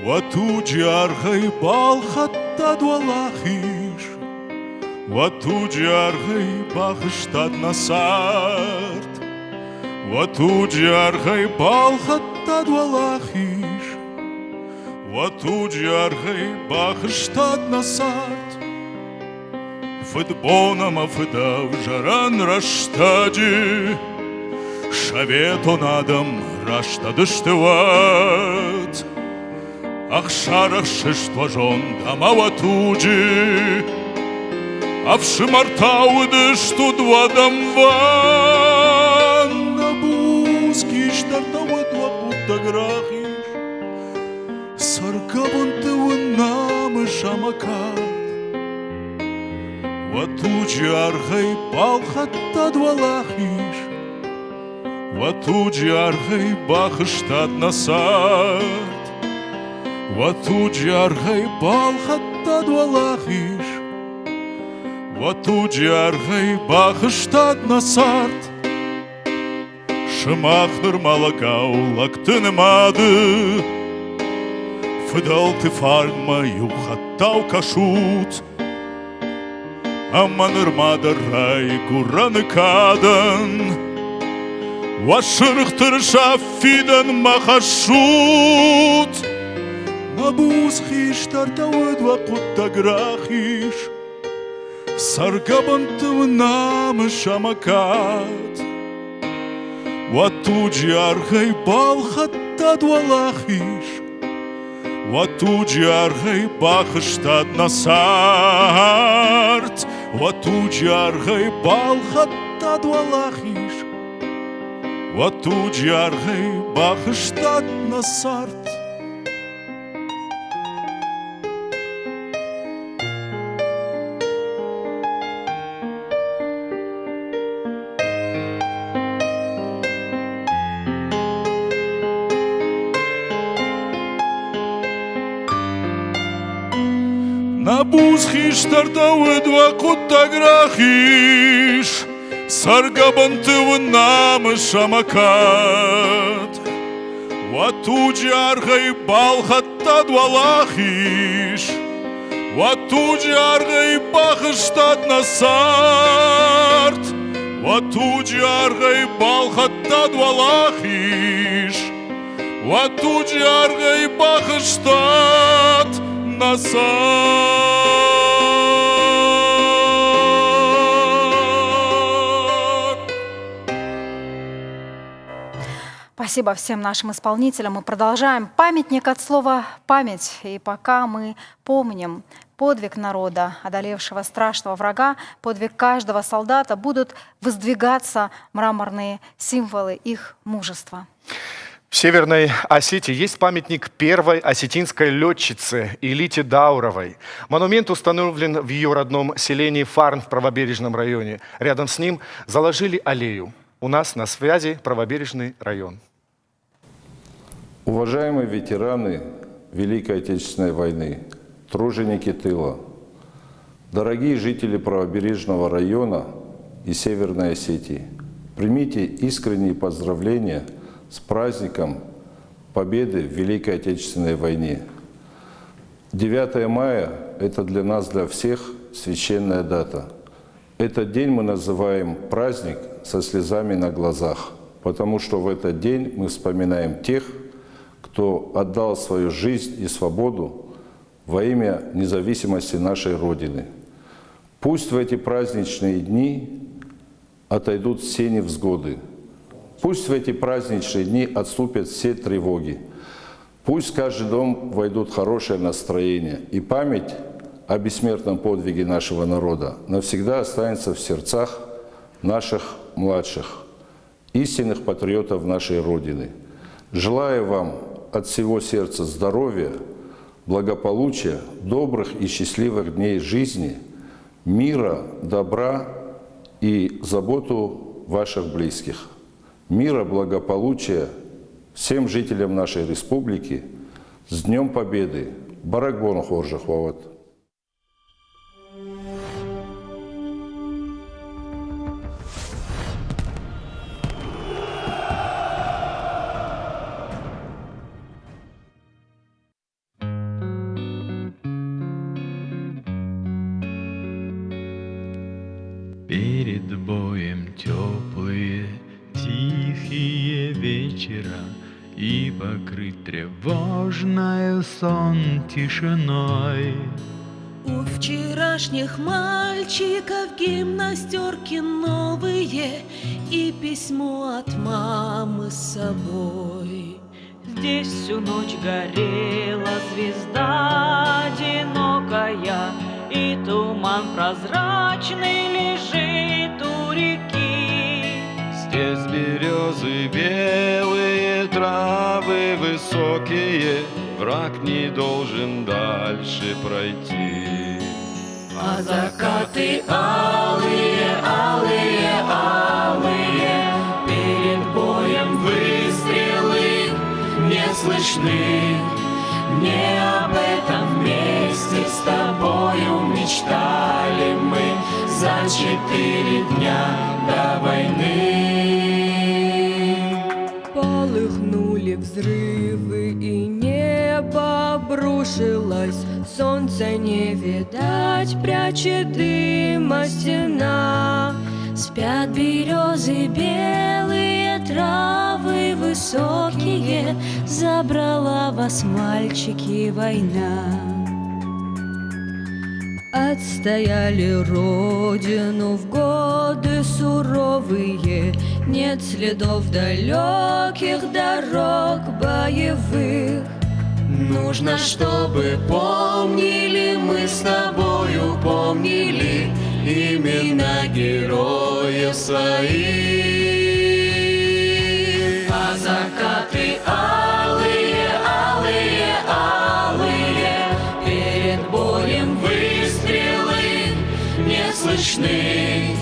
Ватуджи архай балхаттад валахиш, ватуджи архай бахыштад насарт, ватуджи архай балхаттад валахиш, ватуджи архай бахыштад насарт. Фытбоном афыдав жаран раштади, шавето надам раштадыштыват. Ахшарах шештважон дамава туджи, Авшимартауды штудва дамван. Набуски штартават вапутаграхиш, Саргабантывын намы шамакат. Ватуджи архай балхаттад валахиш, Ватуджи архай бахыштад насарт. Ватуджи архай балхаттад валахиш, Ватуджи архай бахыштад насарт. Шымахныр малагау лактынымады, Фыдалты фарма юхаттау кашут. Аманырмады рай гураны кадан, Вашырықтыр шафидан махашут. Набусхиш тартауыдва куттаграхиш, Саргабантывы намы шамакат. Ватуджи архай балхаттад валахиш, Ватуджи архай бахыштад насарт. Ватуджи архай балхаттад валахиш, Ватуджи архай бахыштад насарт. Набусхиш тартауыдва куттаграхиш, Саргабантывын намы шамакат. Ватуджи архай балхаттад валахиш, Ватуджи архай бахыштад насарт. Ватуджи архай балхаттад валахиш, Ватуджи архай бахыштад насарт. Спасибо всем нашим исполнителям. Мы продолжаем. Памятник от слова «память». И пока мы помним подвиг народа, одолевшего страшного врага, подвиг каждого солдата, будут воздвигаться мраморные символы их мужества. В Северной Осетии есть памятник первой осетинской летчице Элите Дауровой. Монумент установлен в ее родном селении Фарн в Правобережном районе. Рядом с ним заложили аллею. У нас на связи Правобережный район. Уважаемые ветераны Великой Отечественной войны, труженики тыла, дорогие жители Правобережного района и Северной Осетии, примите искренние поздравления с праздником Победы в Великой Отечественной войне. 9 мая – это для нас, для всех, священная дата. Этот день мы называем праздник со слезами на глазах, потому что в этот день мы вспоминаем тех, кто отдал свою жизнь и свободу во имя независимости нашей Родины. Пусть в эти праздничные дни отойдут все невзгоды. Пусть в эти праздничные дни отступят все тревоги. Пусть в каждый дом войдут хорошее настроение. И память о бессмертном подвиге нашего народа навсегда останется в сердцах наших младших, истинных патриотов нашей Родины. Желаю вам от всего сердца здоровья, благополучия, добрых и счастливых дней жизни, мира, добра и заботу ваших близких. Мира, благополучия всем жителям нашей республики. С Днем Победы! Барак бон хоржах вават! Перед боем теплые, тихие вечера, и покрыт тревожною сон тишиной. У вчерашних мальчиков гимнастерки новые и письмо от мамы с собой. Здесь всю ночь горела звезда одинокая, и туман прозрачный лежит у реки. Здесь березы белые, травы высокие, враг не должен дальше пройти. А закаты алые, алые, алые, перед боем выстрелы не слышны. Не об этом вместе с тобою мечтали мы за 4 дня до войны. Полыхнули взрывы, и небо обрушилось. Солнца не видать, прячет дыма стена. Спят березы белые, травы высокие, забрала вас, мальчики, война. Отстояли родину в годы суровые, нет следов далеких дорог боевых. Нужно, чтобы помнили мы с тобою, помнили имена героев своих. А закаты алые, алые, алые, перед боем выстрелы не слышны.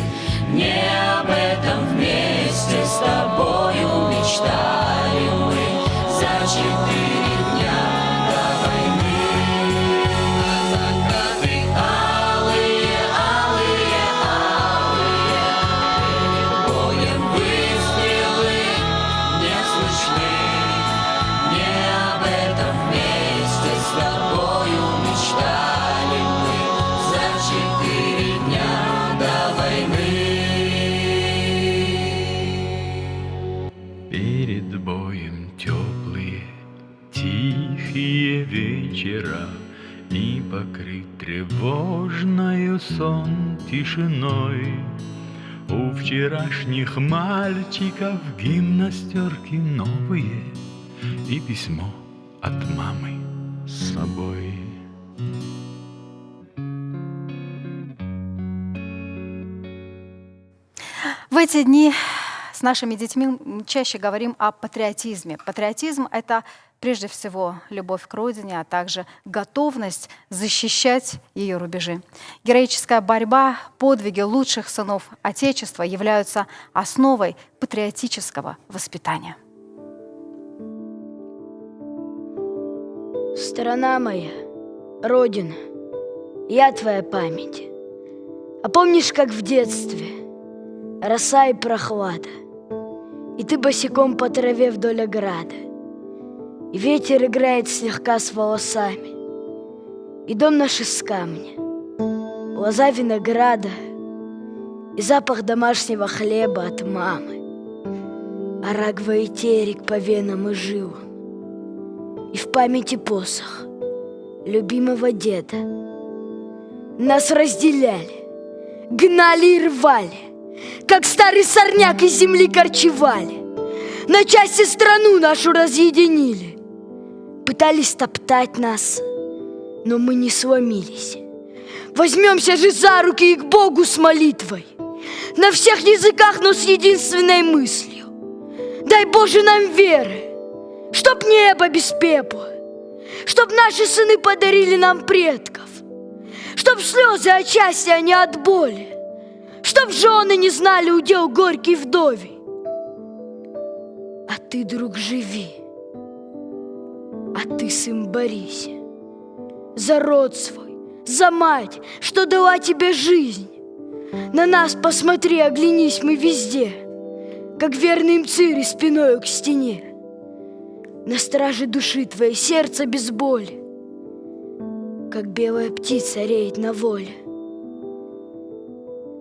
Не об этом вместе с тобою мечтали мы за 4 дня до войны. А закаты алые, алые, алые, перед боем выстрелы не слышны. Не об этом вместе с тобою мечтали мы за 4 дня до войны. Перед боем теплые, тихие вечера, и покрыт тревожною сон тишиной. У вчерашних мальчиков гимнастерки новые и письмо от мамы с собой. В эти дни с нашими детьми чаще говорим о патриотизме. Патриотизм — это прежде всего любовь к родине, а также готовность защищать ее рубежи. Героическая борьба, подвиги лучших сынов Отечества являются основой патриотического воспитания. Страна моя, Родина, я твоя память. А помнишь, как в детстве роса и прохлада, и ты босиком по траве вдоль ограды, и ветер играет слегка с волосами, и дом наш из камня, лоза винограда, и запах домашнего хлеба от мамы, а раговый терек по венам и жилам, и в памяти посох любимого деда. Нас разделяли, гнали и рвали, как старый сорняк из земли корчевали. На части страну нашу разъединили. Пытались топтать нас, но мы не сломились. Возьмемся же за руки и к Богу с молитвой. На всех языках, но с единственной мыслью. Дай Боже нам веры, чтоб небо без пепла, чтоб наши сыны подарили нам предков, чтоб слезы от счастья, а не от боли, чтоб жены не знали удел горький вдове. А ты, друг, живи, а ты, сын, борись за род свой, за мать, что дала тебе жизнь. На нас посмотри, оглянись, мы везде, как верные мцыри спиною к стене. На страже души твоей сердце без боли, как белая птица реет на воле.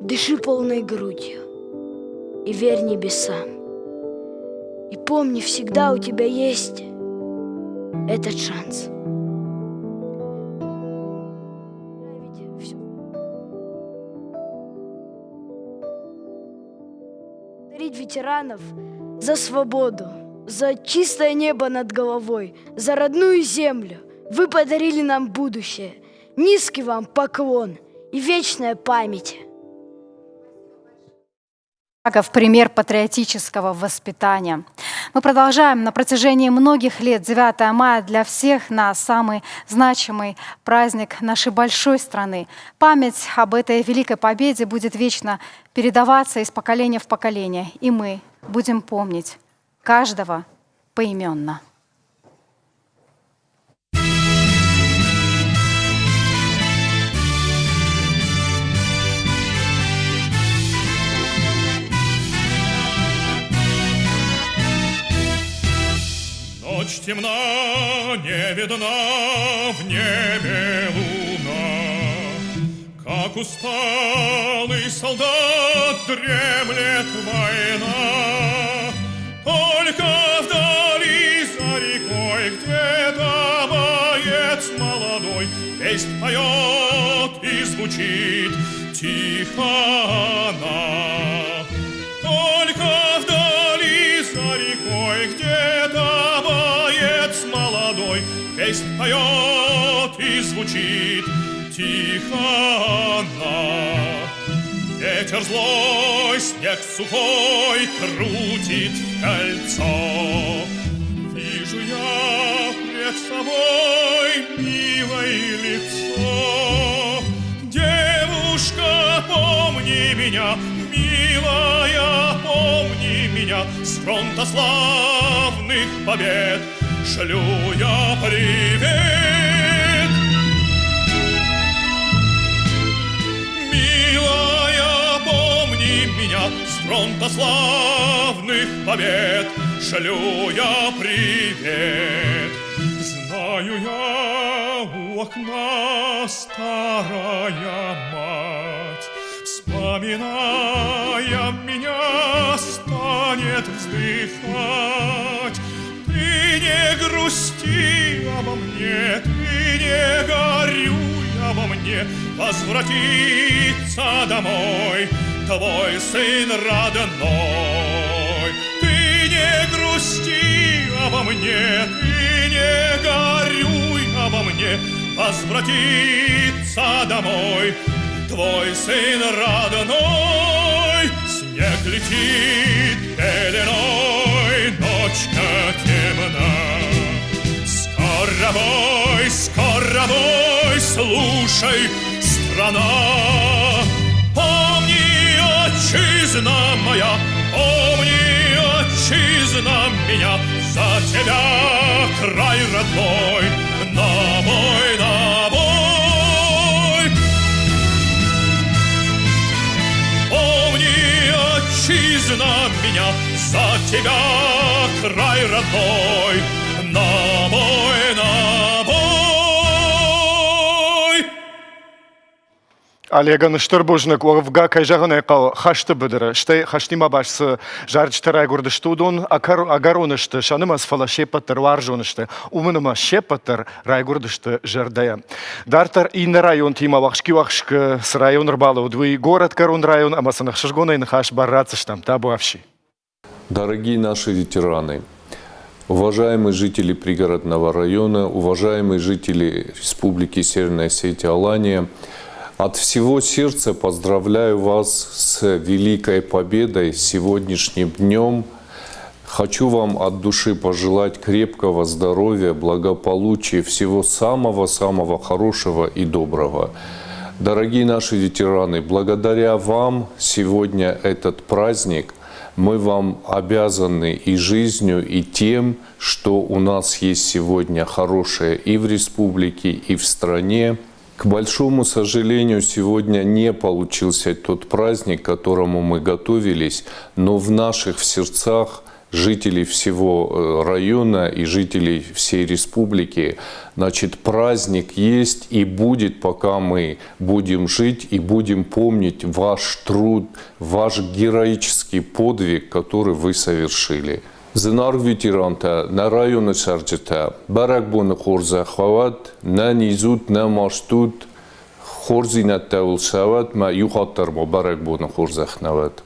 Дыши полной грудью и верь небесам. И помни, всегда у тебя есть этот шанс. Благодарить ветеранов за свободу, за чистое небо над головой, за родную землю. Вы подарили нам будущее. Низкий вам поклон и вечная память. В пример патриотического воспитания. Мы продолжаем на протяжении многих лет. 9 мая для всех нас самый значимый праздник нашей большой страны. Память об этой великой победе будет вечно передаваться из поколения в поколение. И мы будем помнить каждого поименно. Ночь темна, не видна в небе луна, как усталый солдат дремлет война. Только вдали за рекой где-то боец молодой песнь поет и звучит тихо она. Только вдали за рекой где-то боец молодой песнь поет и звучит тихо она. Ветер злой, снег сухой крутит в кольцо. Вижу я пред собой милое лицо. Девушка, помни меня, милая, помни меня. С фронта славных побед шлю я привет. Милая, помни меня, с фронта славных побед шлю я привет. Знаю я, у окна старая мать, вспоминая меня, станет вздыхать. Ты не грусти обо мне, ты не горюй обо мне, возвратится домой твой сын родной. Ты не грусти обо мне, ты не горюй обо мне, возвратится домой твой сын родной. Снег как летит пеленой ночка темна. Скоро бой, слушай, страна. Помни, отчизна моя, помни, отчизна меня, за тебя, край родной, на бой, на бой. Помни, отчизна меня, за тебя, край родной, на бой, на бой. Олеган Штырбужник оғывға кайжағын айқал хашты бұдыры. Штай хаштима башсы жарчты райгурды штудун, агаронышты, шанымас фала шепаттыр варжонышты, умыныма шепаттыр райгурдышты жардая. Дартар инны район тима вақшки с район рбалы удвы город Карун район, амасынық шыжгонайны хаш баррацыштам табу авши. Дорогие наши ветераны, уважаемые жители пригородного района, уважаемые жители Республики Северная Осетия Алания, от всего сердца поздравляю вас с великой победой сегодняшним днем. Хочу вам от души пожелать крепкого здоровья, благополучия, всего самого-самого хорошего и доброго. Дорогие наши ветераны, благодаря вам сегодня этот праздник. Мы вам обязаны и жизнью, и тем, что у нас есть сегодня хорошее и в республике, и в стране. К большому сожалению, сегодня не получился тот праздник, к которому мы готовились, но в наших сердцах жителей всего района и жителей всей республики, значит, праздник есть и будет, пока мы будем жить и будем помнить ваш труд, ваш героический подвиг, который вы совершили. Зынар ветеранта на районы сарджета барак боны хорза хават, на низут, на маштут, хорзинат таул сават, ма юхаттар ма барак боны хорза хнават.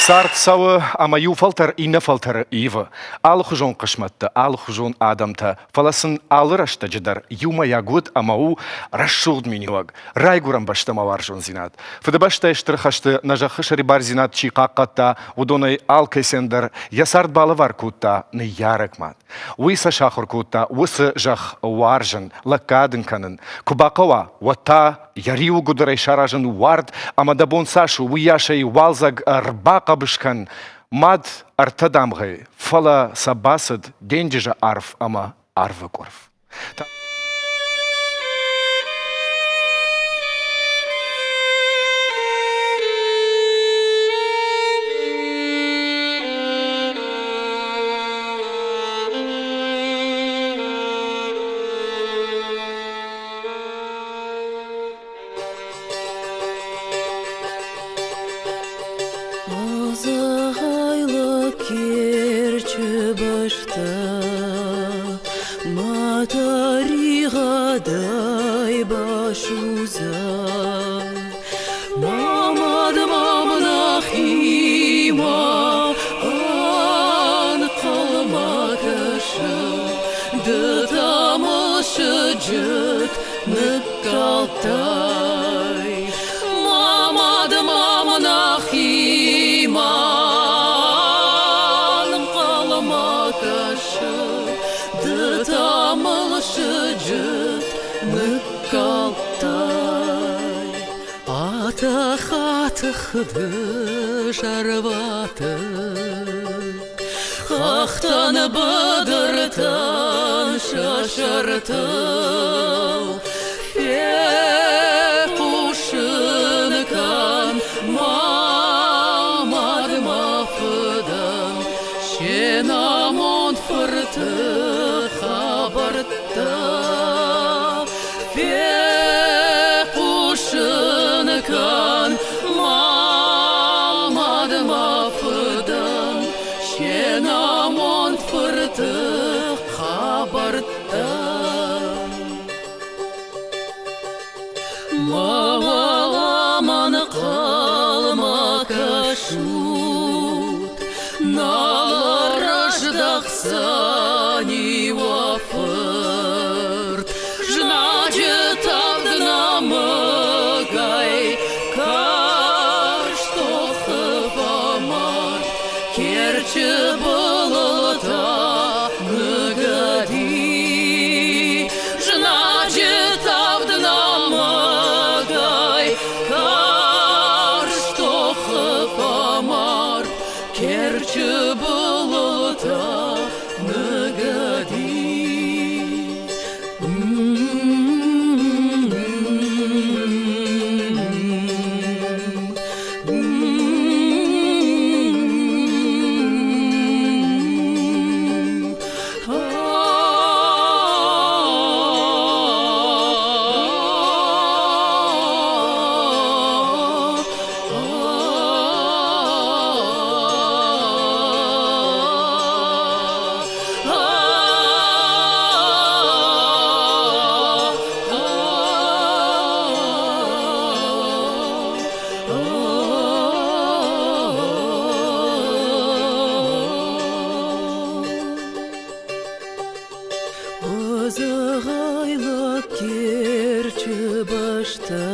Сарт савы амаю фалтар ине фалтары ивы. Алы хужон қышматты, алы хужон адамта. Фаласын алы рашта жидар. Юма ягуд амау рашуд миниваг. Райгурам баштама варжон зинат. Фыды башта эштірхашты нажахы шарибар зинат чиқаққатта. Удонай ал кесендер. Ясарт балы вар кутта. Ны ярык мат. Уйса шахыр кутта. Усы жах варжын. Лакадын канын. Кубақова. Ватта. Яриу гудырай шаражын вард. Амадабон сашу. Уяшай валзаг рбақа бышкан. Мад артадамғай. Фала сабасыд. Дендежа арф ама арвы корф. Озағайлы керчі башта матарихадай башуза мамад мамнахима ан қалмакашы дытамышы жыт ныкалтай мамад мамнахима Атахатыхды жарваты Хақтан бадыртан шашарты Фекушынкан мамад мафыдан Шенамон фырты хабарта Фекушынкан мамад мафыдан Шенамон фырты хабарта Маваламан қалмакашут Наларыждақсани вафырт Жнажет авднамыгай Карштохы фамарт Керчі бұлыта ныгади Жнажет авднамыгай Карштохы фамарт Керчі бұлыта ныгади Озағайлы керчі башта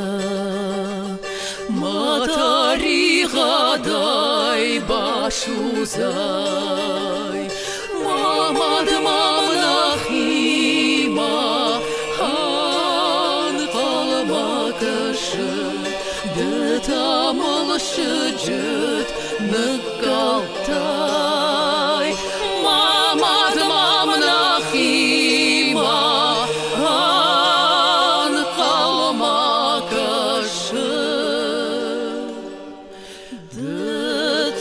Матарихадай башузай Мамад мамнахима хан қалмакашы Дытамылшы жыт ныкалтай Мамад мамнахима хан қалмакашы Дытамылшы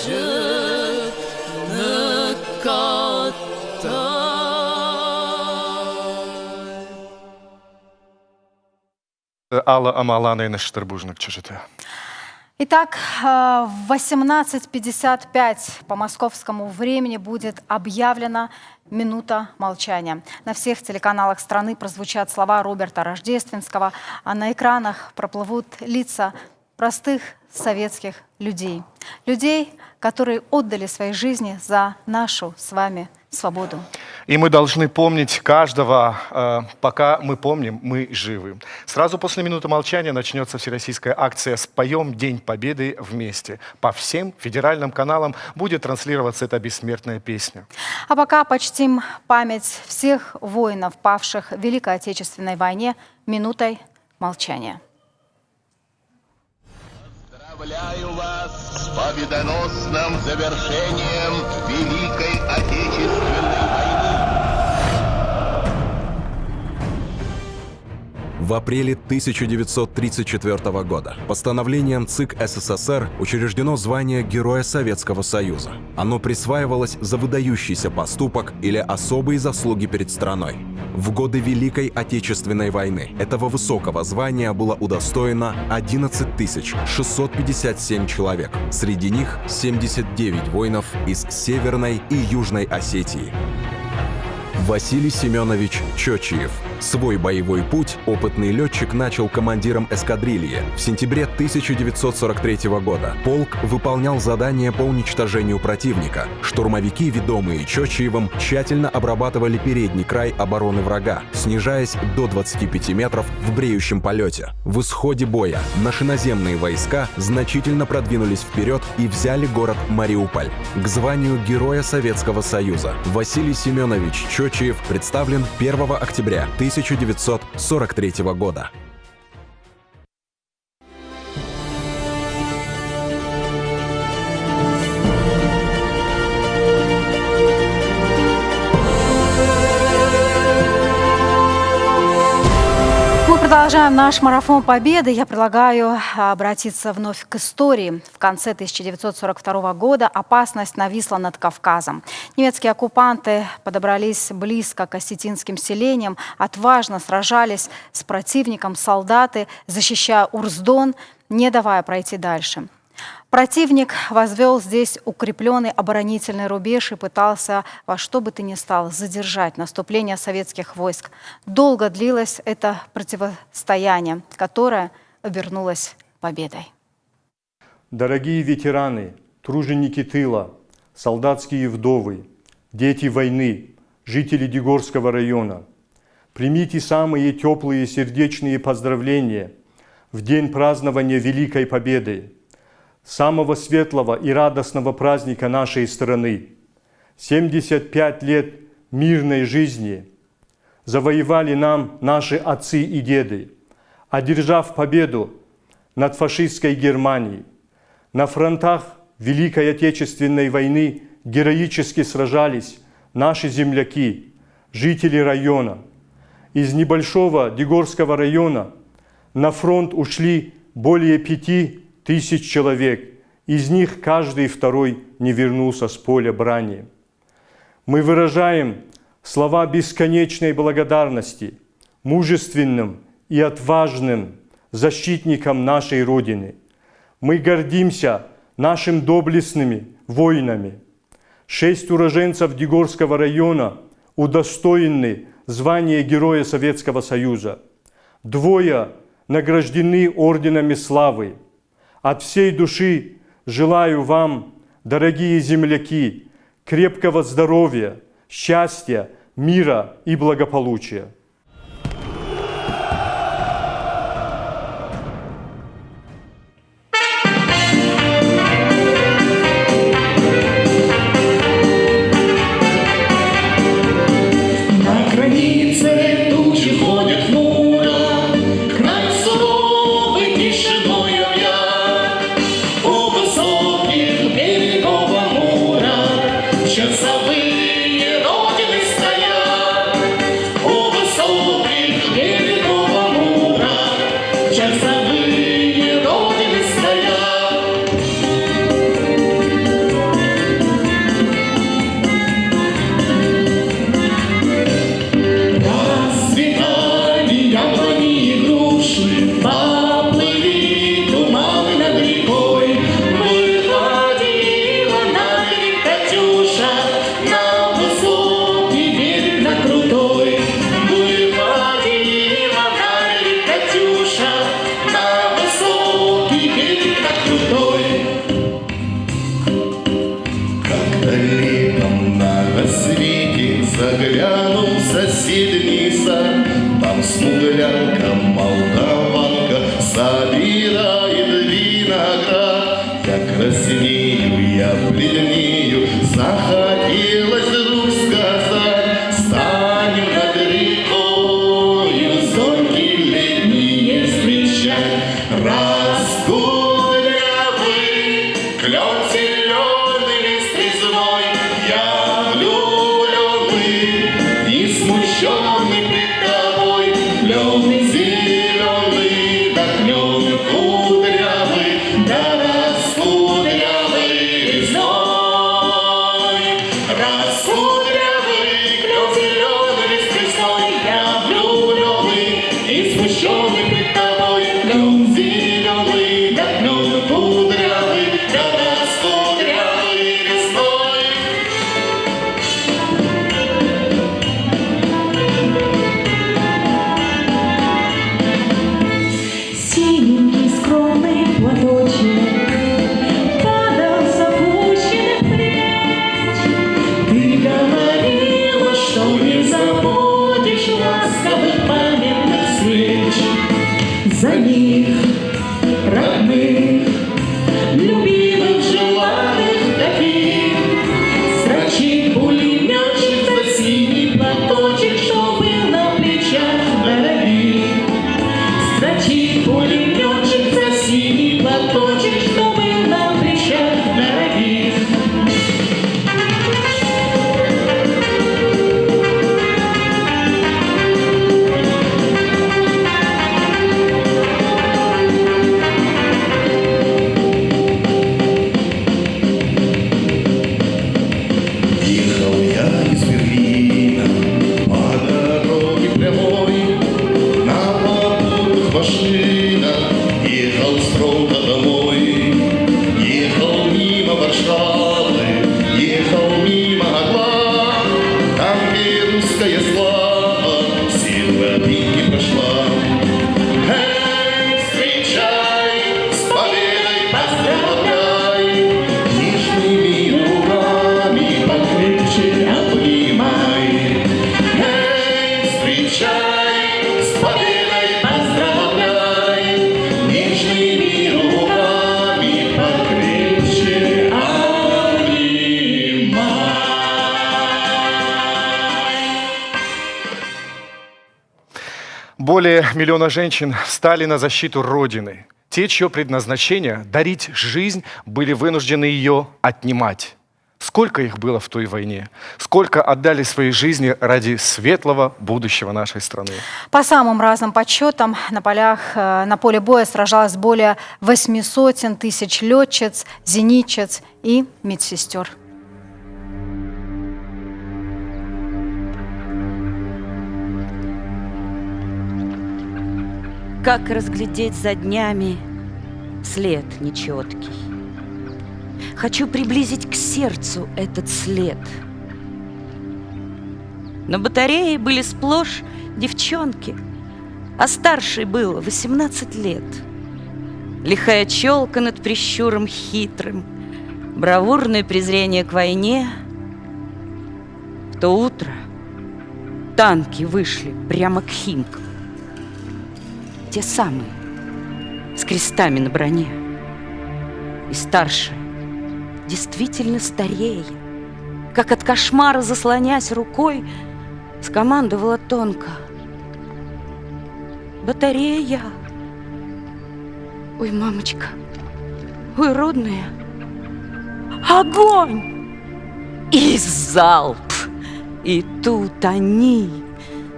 жыт ныкалтай Алла Амалана и Наштырбужник чужиты. Итак, в 18:55 по московскому времени будет объявлена минута молчания. На всех телеканалах страны прозвучат слова Роберта Рождественского, а на экранах проплывут лица простых советских людей. Людей, которые отдали свои жизни за нашу с вами свободу. И мы должны помнить каждого, пока мы помним, мы живы. Сразу после минуты молчания начнется всероссийская акция «Споем День Победы вместе». По всем федеральным каналам будет транслироваться эта бессмертная песня. А пока почтим память всех воинов, павших в Великой Отечественной войне, минутой молчания. Поздравляю вас с победоносным завершением Великой Отечественной войны. В апреле 1934 года постановлением ЦИК СССР учреждено звание Героя Советского Союза. Оно присваивалось за выдающийся поступок или особые заслуги перед страной. В годы Великой Отечественной войны этого высокого звания было удостоено 11 657 человек. Среди них 79 воинов из Северной и Южной Осетии. Василий Семенович Чочиев. Свой боевой путь опытный летчик начал командиром эскадрильи. В сентябре 1943 года полк выполнял задание по уничтожению противника. Штурмовики, ведомые Чочиевым, тщательно обрабатывали передний край обороны врага, снижаясь до 25 метров в бреющем полете. В исходе боя наши наземные войска значительно продвинулись вперед и взяли город Мариуполь. К званию Героя Советского Союза Василий Семенович Чочиев представлен 1 октября 1943 года. Мы продолжаем наш марафон победы. Я предлагаю обратиться вновь к истории. В конце 1942 года опасность нависла над Кавказом. Немецкие оккупанты подобрались близко к осетинским селениям, отважно сражались с противником солдаты, защищая Урздон, не давая пройти дальше. Противник возвел здесь укрепленный оборонительный рубеж и пытался во что бы то ни стало задержать наступление советских войск. Долго длилось это противостояние, которое обернулось победой. Дорогие ветераны, труженики тыла, солдатские вдовы, дети войны, жители Дегорского района, примите самые теплые сердечные поздравления в день празднования Великой Победы, самого светлого и радостного праздника нашей страны. 75 лет мирной жизни завоевали нам наши отцы и деды, одержав победу над фашистской Германией. На фронтах Великой Отечественной войны героически сражались наши земляки, жители района. Из небольшого Дегорского района на фронт ушли более 5000 человек. Из них каждый второй не вернулся с поля брани. Мы выражаем слова бесконечной благодарности мужественным и отважным защитникам нашей Родины. Мы гордимся нашими доблестными воинами. 6 уроженцев Дегорского района удостоены звания Героя Советского Союза. 2 награждены орденами славы. От всей души желаю вам, дорогие земляки, крепкого здоровья, счастья, мира и благополучия. Выходила на берег Катюша, на смуглянка, молдаванка собирает виноград. Я краснею, я бледнею, захотелось вдруг сказать: станем над рекою зорьки летние встречать. Раскудрявый клен зеленый лист резной, я влюбленный и смущенный пред тобой. Клен зеленый, да клен кудрявый, да раскудрявый резной. Раскудрявый клен зеленый лист резной, я влюбленный и смущенный пред тобой. Клен зеленый, да клен кудрявый, да раскудрявый резной. Синенький скромный платочек падал с опущенных плеч. Ты говорила, что не забудешь ласковых памятных встреч. За них, родных, любимых, желанных таких, строчит пулеметчик за синий платочек, что был на плечах дорогих. Строчит пулеметчик за синий платочек, что был на плечах дорогих. Ехал я из Берлина по дороге прямой, на попутных машинах ехал строго домой. Ехал мимо Варшавы, ехал мимо Орла, там, где русская слава все тропинки прошла. Эй, встречай, с победой поздравляй, нежными руками покрепче обнимай. Эй, встречай, с победой поздравляй, нежными руками покрепче обнимай. Более миллиона женщин встали на защиту Родины. Те, чье предназначение – дарить жизнь, были вынуждены ее отнимать. Сколько их было в той войне? Сколько отдали своей жизни ради светлого будущего нашей страны? По самым разным подсчетам, на поле боя сражалось более 800 тысяч летчиц, зенитчиц и медсестер. Как разглядеть за днями след нечеткий? Хочу приблизить к сердцу этот след. На батарее были сплошь девчонки, а старшей было 18 лет. Лихая челка над прищуром хитрым, бравурное презрение к войне. В то утро танки вышли прямо к Химкам. Те самые, с крестами на броне. И старшая, действительно старея, как от кошмара заслонясь рукой, скомандовала тонко: батарея! Ой, мамочка, ой, родная, огонь! И залп! И тут они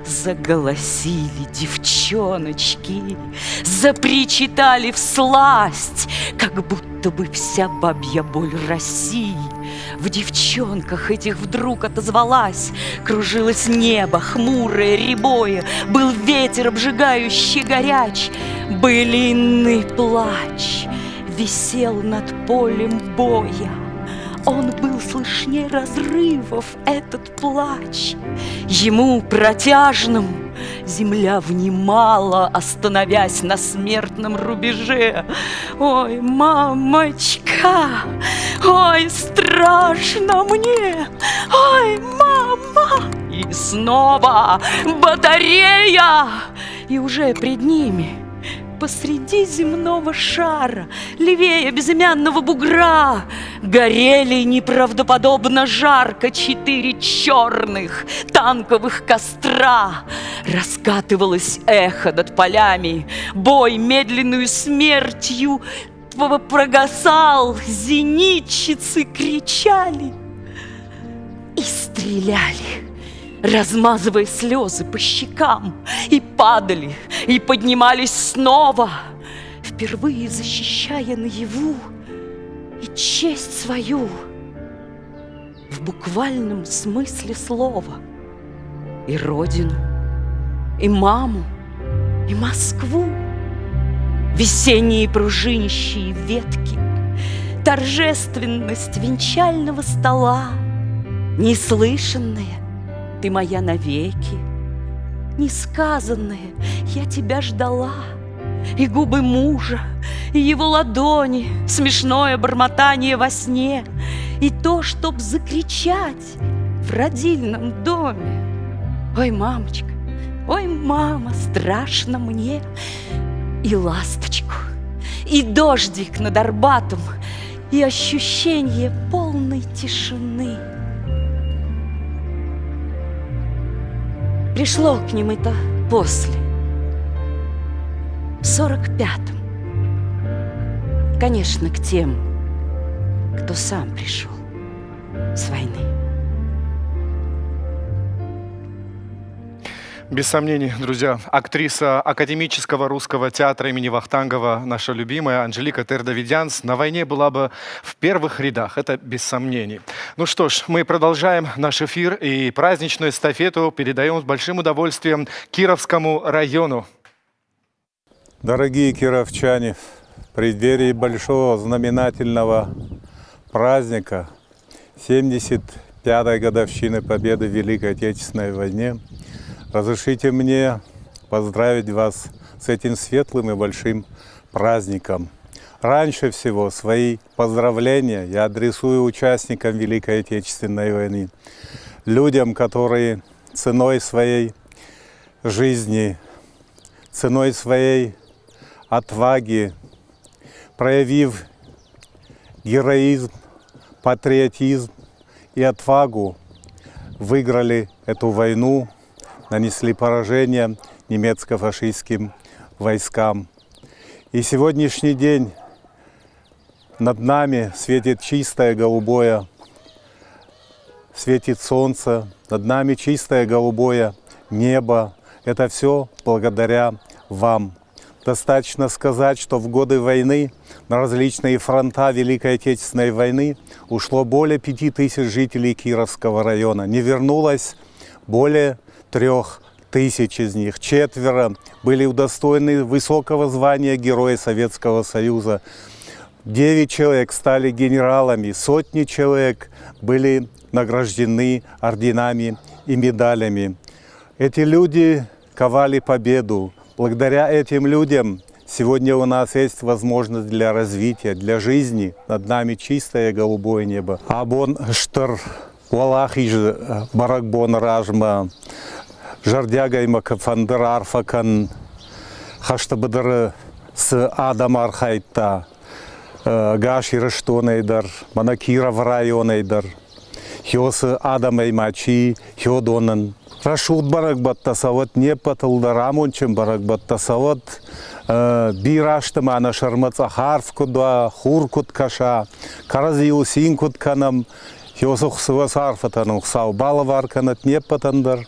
заголосили девчоночки, запричитали всласть, как будто бы вся бабья боль России в девчонках этих вдруг отозвалась. Кружилось небо, хмурое, рябое, был ветер обжигающий горяч, былинный плач висел над полем боя. Он был слышнее разрывов, этот плач. Ему протяжным земля внимала, остановясь на смертном рубеже. Ой, мамочка, ой, страшно мне, ой, мама. И снова батарея, И уже пред ними, посреди земного шара, левее безымянного бугра, горели неправдоподобно жарко 4 черных танковых костра. Раскатывалось эхо над полями, бой медленную смертью прогасал, зенитчицы кричали и стреляли, размазывая слезы по щекам, и падали, и поднимались снова, впервые защищая наяву и честь свою в буквальном смысле слова, и родину, и маму, и Москву. Весенние пружинищие ветки, торжественность венчального стола, неслышанная ты моя навеки, несказанное я тебя ждала, и губы мужа, и его ладони, смешное бормотание во сне, и то, чтоб закричать в родильном доме: ой, мамочка, ой, мама, страшно мне. И ласточку, и дождик над Арбатом, и ощущение полной тишины. Пришло к ним это после, в 45-м. Конечно, к тем, кто сам пришел с войны. Без сомнений, друзья, актриса Академического русского театра имени Вахтангова, наша любимая Анжелика Тердовидянс, на войне была бы в первых рядах, это без сомнений. Ну что ж, мы продолжаем наш эфир и праздничную эстафету передаем с большим удовольствием Кировскому району. Дорогие кировчане, в преддверии большого знаменательного праздника 75-й годовщины победы в Великой Отечественной войне, разрешите мне поздравить вас с этим светлым и большим праздником. Раньше всего свои поздравления я адресую участникам Великой Отечественной войны, людям, которые ценой своей жизни, ценой своей отваги, проявив героизм, патриотизм и отвагу, выиграли эту войну, нанесли поражение немецко-фашистским войскам. И сегодняшний день над нами светит чистое голубое, светит солнце, над нами чистое голубое небо. Это все благодаря вам. Достаточно сказать, что в годы войны на различные фронта Великой Отечественной войны ушло более 5000 жителей Кировского района. Не вернулось более 3000 из них. 4 были удостоены высокого звания Героя Советского Союза. 9 человек стали генералами, сотни человек были награждены орденами и медалями. Эти люди ковали победу. Благодаря этим людям сегодня у нас есть возможность для развития, для жизни. Над нами чистое голубое небо. Абон штар Валахиж баракбон ражма жардягайма кафандыр арфакан хаштабыдыр с адам архайтта гаширы штонайдар мана Киров районайдар хёсы адамай мачи хёдонын рашут барак баттасават не патылдарамончым барак баттасават бираштым ана шармаца харфкуда хуркут каша каразиу синкут канам Хёсух сывас арфатаның сау балы варканат не патандар.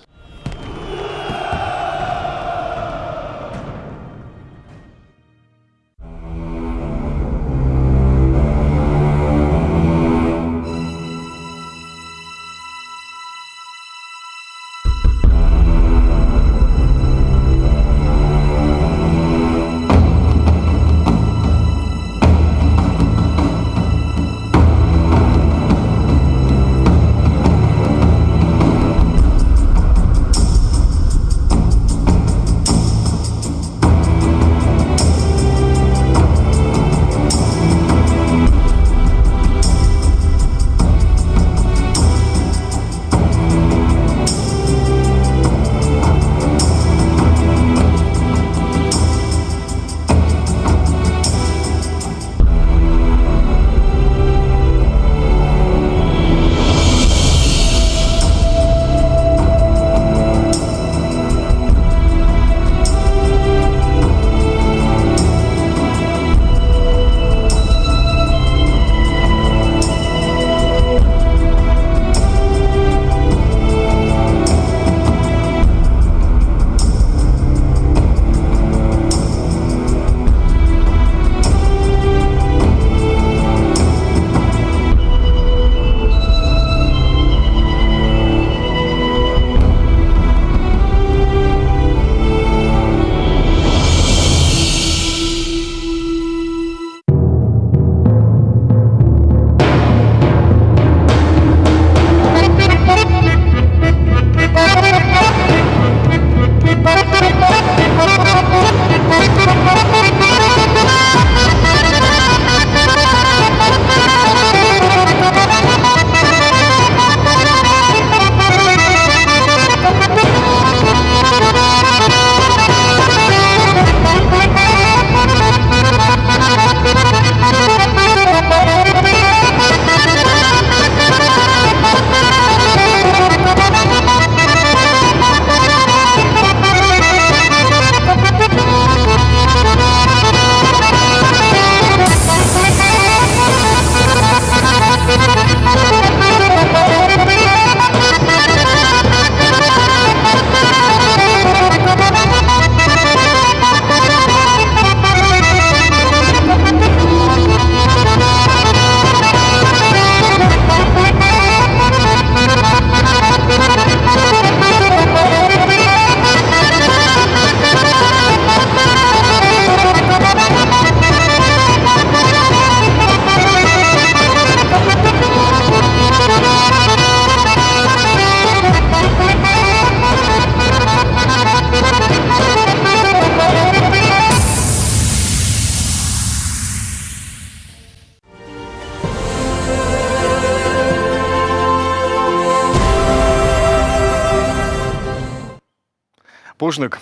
Пужнык.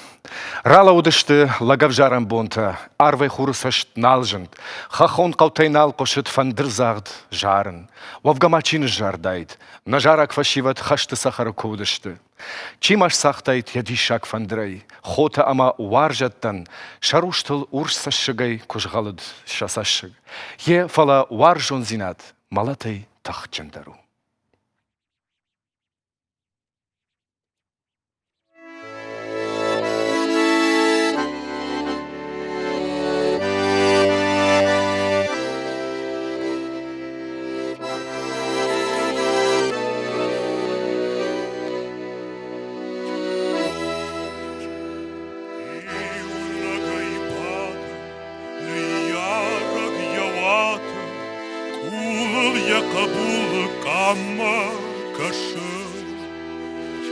Рала удышты лагавжарам бонта, арвай хурусашт налжынд, хахон қаутайнал қошыт фандырзағд жарын. Вавгамачины жардайд, на жарак фашиват хашты сахары кудышты. Чимаш сақтайд ядишак фандрай, хота ама уаржаттан, шаруштыл урсашыгай кужғалыд шасашыг. Е фала уаржон зинат, малатай тахчандару.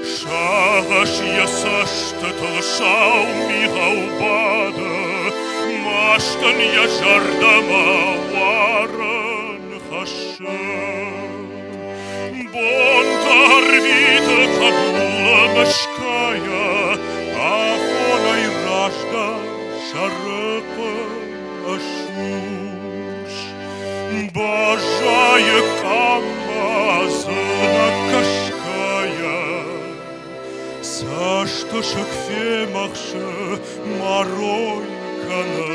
Шагаш ясашты тылшау мигаубада, маштан я жардама варан хашы. Бонтар вита кабула мешкая, афонай ражда шарыпа ашуш. Бажая камазына кашкая, Сашта шакфе махша марой кана.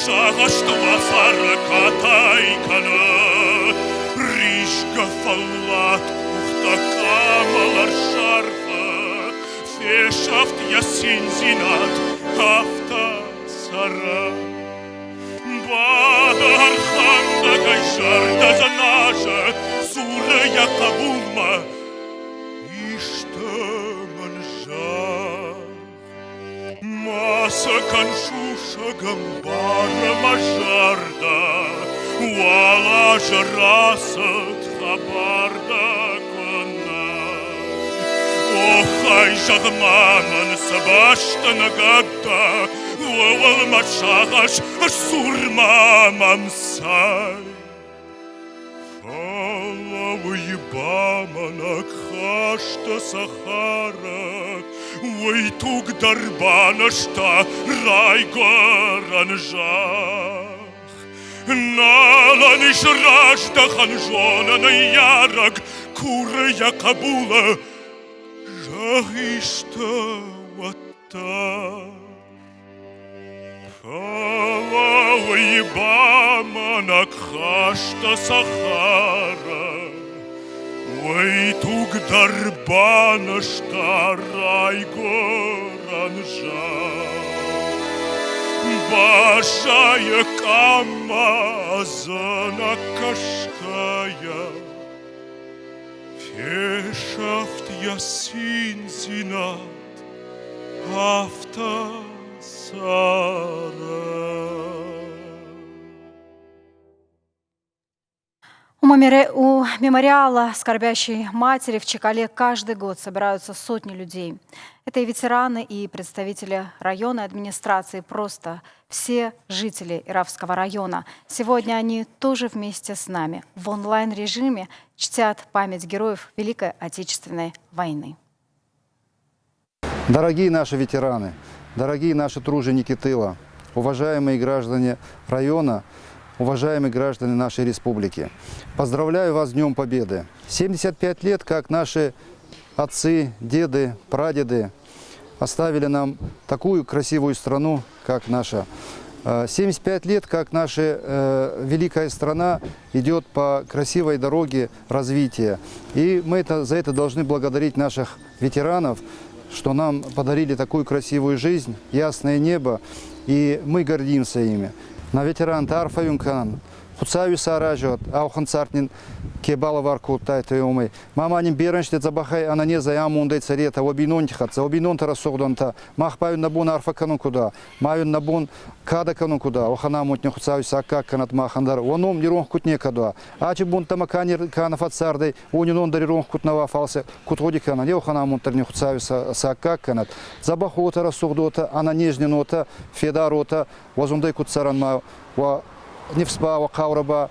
Шагашты васары катайканы, Ришка фаллат кухта камалар шарфы, Фешафт ясин зинат хафта сара. Бадар ханда гайшарда занажа, Сура якабулма, Ишта манжа. Маса каншуша гамбара мажарда, Уала жарасат хабарда кона. Охай жагманан сабашта нагадда, Уавал мачагаш сурма мамсай. Алавы баманак хашта сахарак, Уайтук дарбанашта райгоранжах. Наланиш ражда ханжона на ярак, Кура якабула, Жагишта ватта. Алавы баманак хашта сахара, Уайтук дарбанашта райгоранжа. Башая камазана кашкая, Фешафт ясин зинат афта сара. У мемориала скорбящей матери в Чекале каждый год собираются сотни людей. Это и ветераны, и представители района, администрации, просто все жители Иравского района. Сегодня они тоже вместе с нами в онлайн-режиме чтят память героев Великой Отечественной войны. Дорогие наши ветераны, дорогие наши труженики тыла, уважаемые граждане района, уважаемые граждане нашей республики, поздравляю вас с Днем Победы. 75 лет, как наши отцы, деды, прадеды оставили нам такую красивую страну, как наша. 75 лет, как наша великая страна идет по красивой дороге развития. И мы за это должны благодарить наших ветеранов, что нам подарили такую красивую жизнь, ясное небо, и мы гордимся ими. На ветеран Тарфаюнкан, Хуцаю саражот, аухан цартнин кебала варку тайты умы. Маманин беренште забахай анане заямундай царета, обинонтихатса, обинонтара согдонта, махпаю набун арфакану куда, маю набун кадакану куда, охана мутни хуцаю сакка канат махандар, оном нирон кутне када, ачи бун тамакани канафат сардай, унинон дарирон кутнава фалсе, кутоди кана, не охана мунтарни хуцаю сакка канат, забахотара согдота, ананежнинота, федарота, возундай кутсаран маю, Невспа, Вакаураба,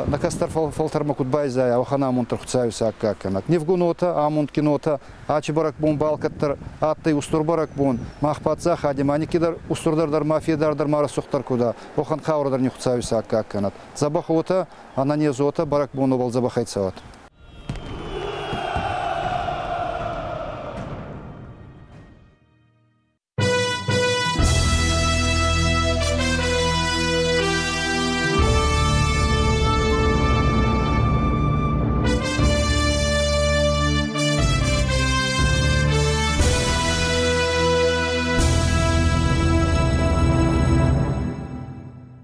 накастар фалтарма кутбайзая, Охана Мунтархуцаю Саккаканат. Невгунота, Амунткинота, Ачибарак бун Балкаттар, Аттай Устурбарак бун, Махпаца Хадим, Аникидар Устурдар Мафидар Дармара Сухтар Куда, Охан Хаурадар Нихуцаю Саккаканат. Забахота, Ананезота, Барак бун Обал Забахайцават.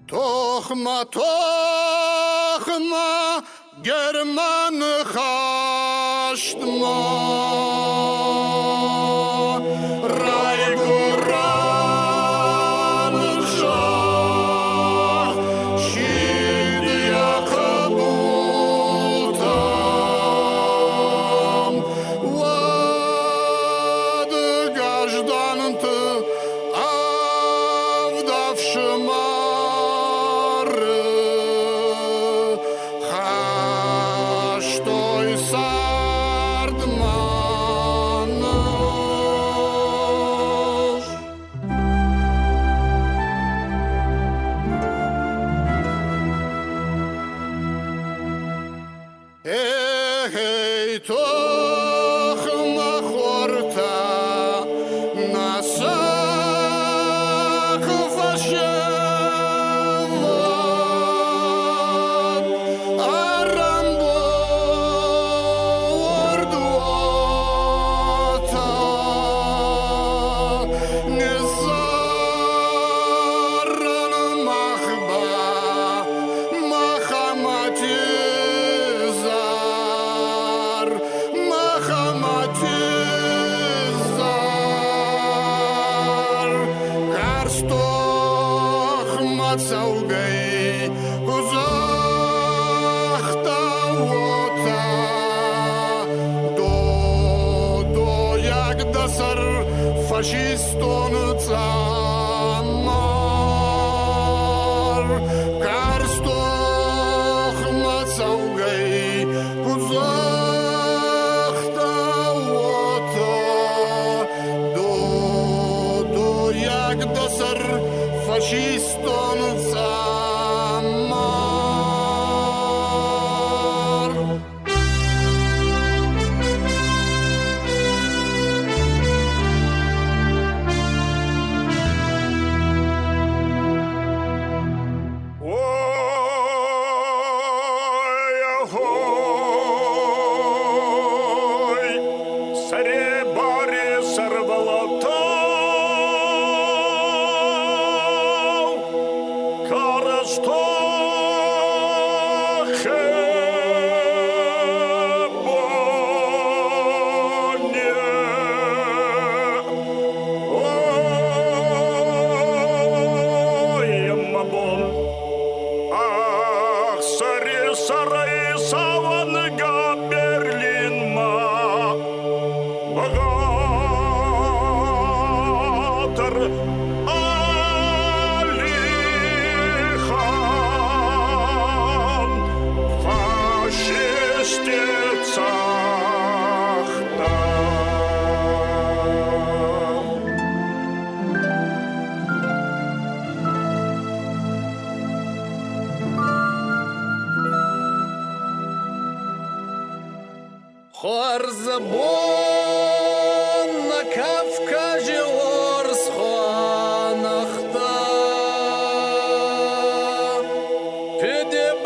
Тохма, тохма, герман хаштма, райгуран ша, щит якабутам, вад гажданты, авдавшима. Эй, тохма хорта, насак фашеван, арамбо ордуота, незаран махба, махамати. Saugai uzakta ota do jak dasar faşiston tsamar karstoh matsaugai uzakta ota do jak dasar faşiston Хорзабон на Кавказе орсханахта педебаште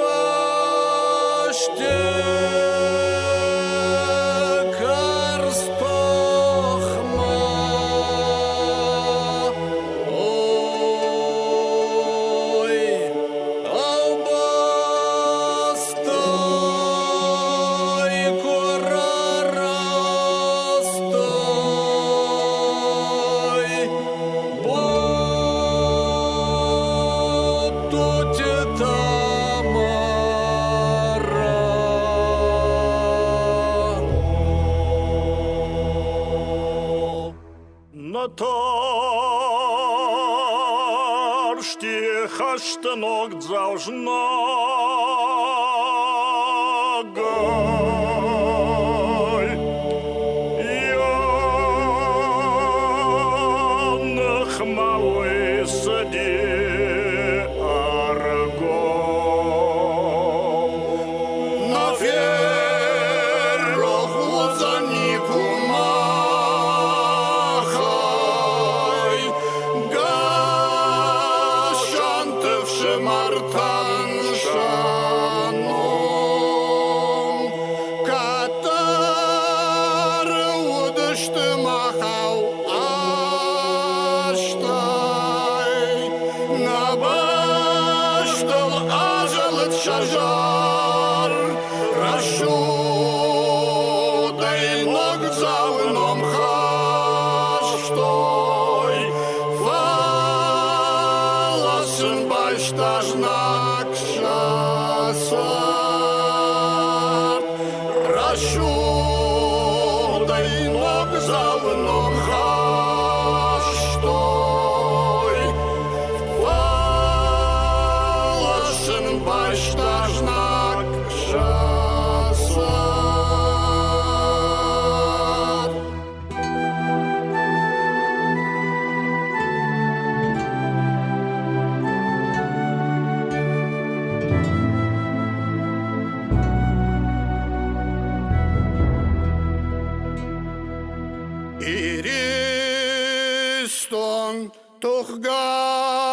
карстохма ой алба хашта должна шажар рашу дейнок завном хаштой фаласын баштажнак шасар рашу дейнок завном хаштой Baştajnak şasar İriston tuhgano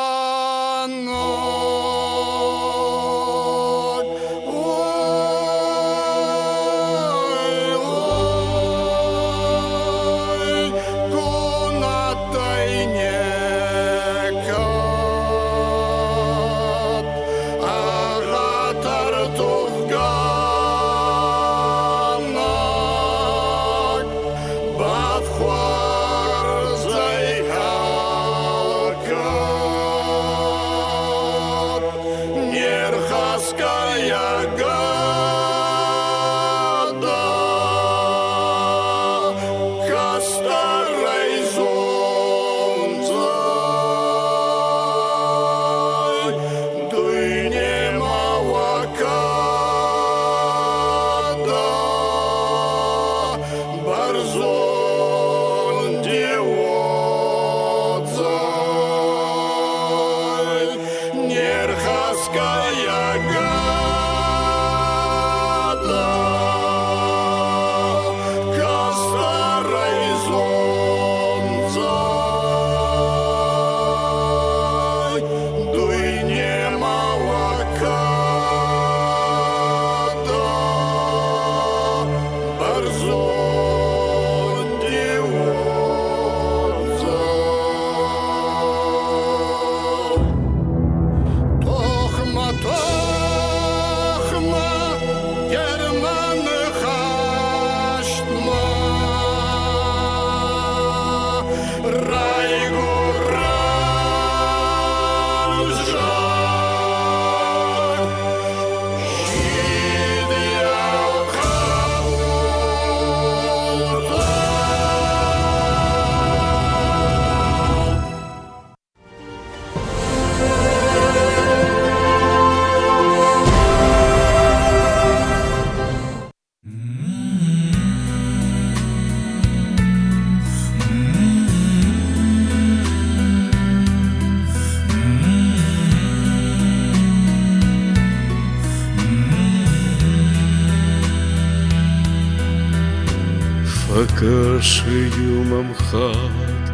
Факашию мамхат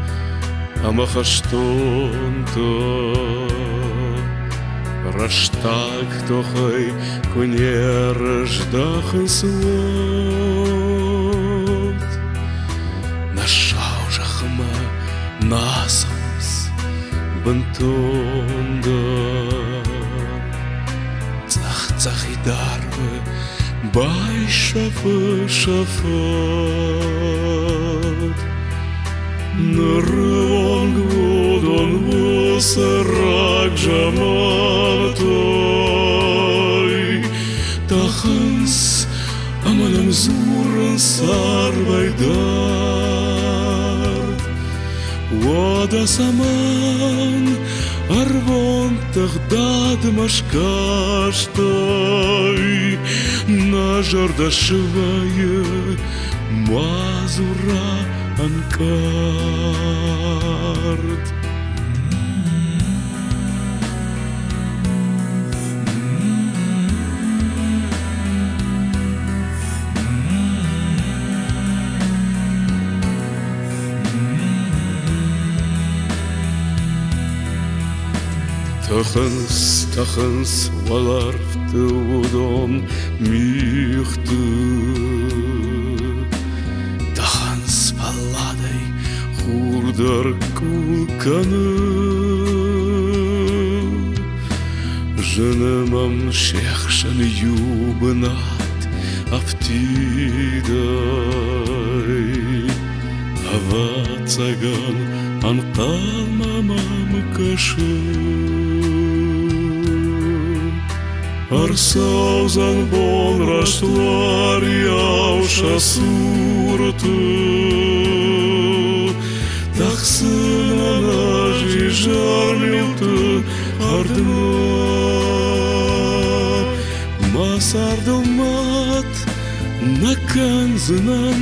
амахаштонто раштак тохай кунерождахын слот нашаужахма насамс бантондо цах-цахидарвы Бай шафы шафат Нырванг водон высырак жаматой Тахынс аманам зурын сарбайдар Вада саман арвон тахдад машкаштай на жардашвая мазура анкарт. Таханс валарфты удон михты. Таханс палладай хурдар кулканы. Женемам шехшан юбнат аптидай. Авацаган анкал мамам кашы. Арсаузан бол раштуар яуша сурты. Тахсына жижарлюты ардына. Масардылмат наканзынан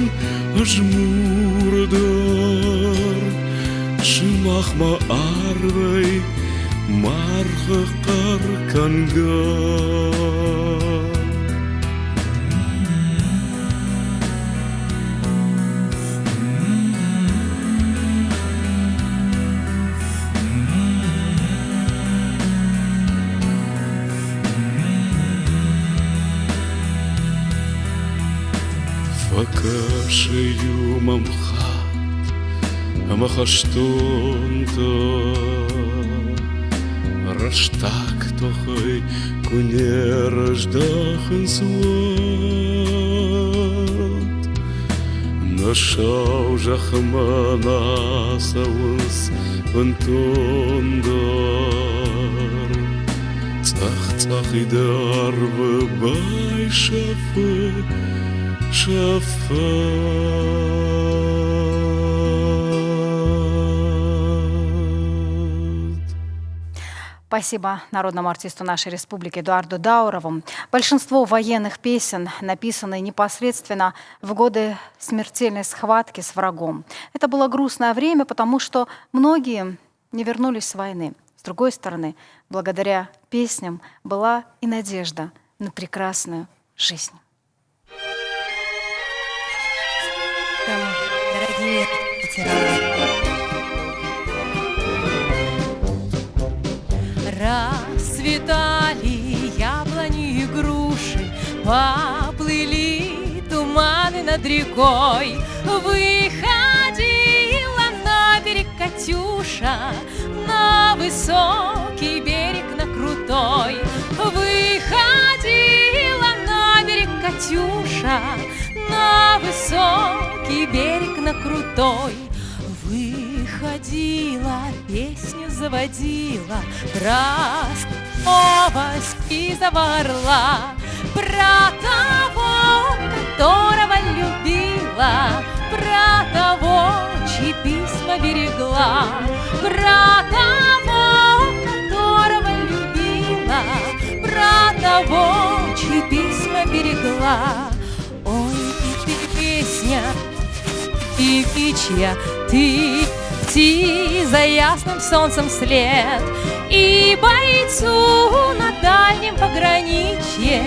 ажмурдар. Шымахма арвай мархы қарканға. Факашею мамхат, амахаштонта. Раштак тохой куне рождахын сват. Нашау жахмана савынс вантондар. Цах-цах идар выбай шафы, шафа. Спасибо народному артисту нашей республики Эдуарду Даурову. Большинство военных песен написаны непосредственно в годы смертельной схватки с врагом. Это было грустное время, потому что многие не вернулись с войны. С другой стороны, благодаря песням была и надежда на прекрасную жизнь. Дорогие ветераны, расцветали яблони и груши, поплыли туманы над рекой. Выходила на берег Катюша, на высокий берег, на крутой. Выходила на берег Катюша, на высокий берег, на крутой. Выходила, песню заводила про овоськизого орла, про того, которого любила, про того, чьи письма берегла, про того, которого любила, про того, чьи письма берегла. Ой, и ты песня, и птичья, ты идти за ясным солнцем след, и бойцу на дальнем пограничье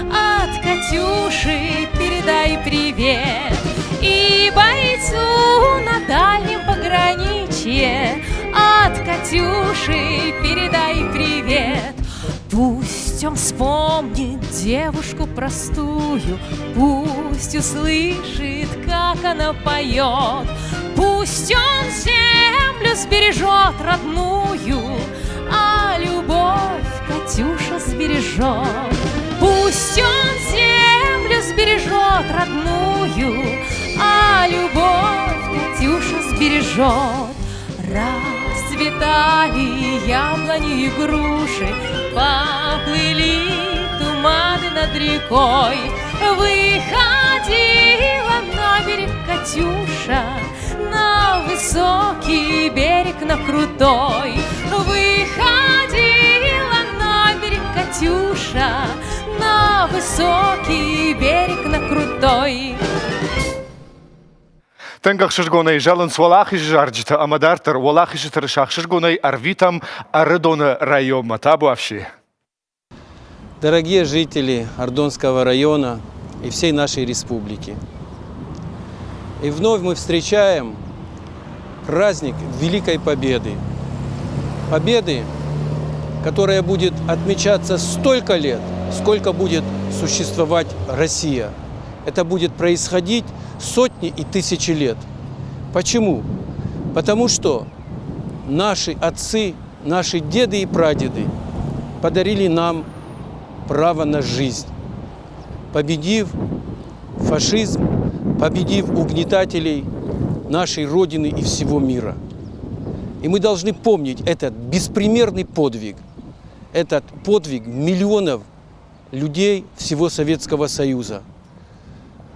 от Катюши передай привет. И бойцу на дальнем пограничье от Катюши передай привет. Пусть он вспомнит девушку простую, пусть услышит, как она поет. Пусть он землю сбережет родную, а любовь Катюша сбережет. Пусть он землю сбережет родную, а любовь Катюша сбережет. Расцветали яблони и груши, поплыли туманы над рекой. Выходила на берег Катюша, на высокий берег, на крутой. Выходила высокий, берег на крутой. Тенгах шишгонай жалын свалахиш жарджита амадартер валахишитер шахшишгонай арвитам арыдона район матабу авши. Дорогие жители Ардонского района и всей нашей республики, и вновь мы встречаем праздник Великой Победы. Победы, которая будет отмечаться столько лет, сколько будет существовать Россия. Это будет происходить сотни и тысячи лет. Почему? Потому что наши отцы, наши деды и прадеды подарили нам право на жизнь, победив фашизм, победив угнетателей нашей Родины и всего мира. И мы должны помнить этот беспримерный подвиг, этот подвиг миллионов людей всего Советского Союза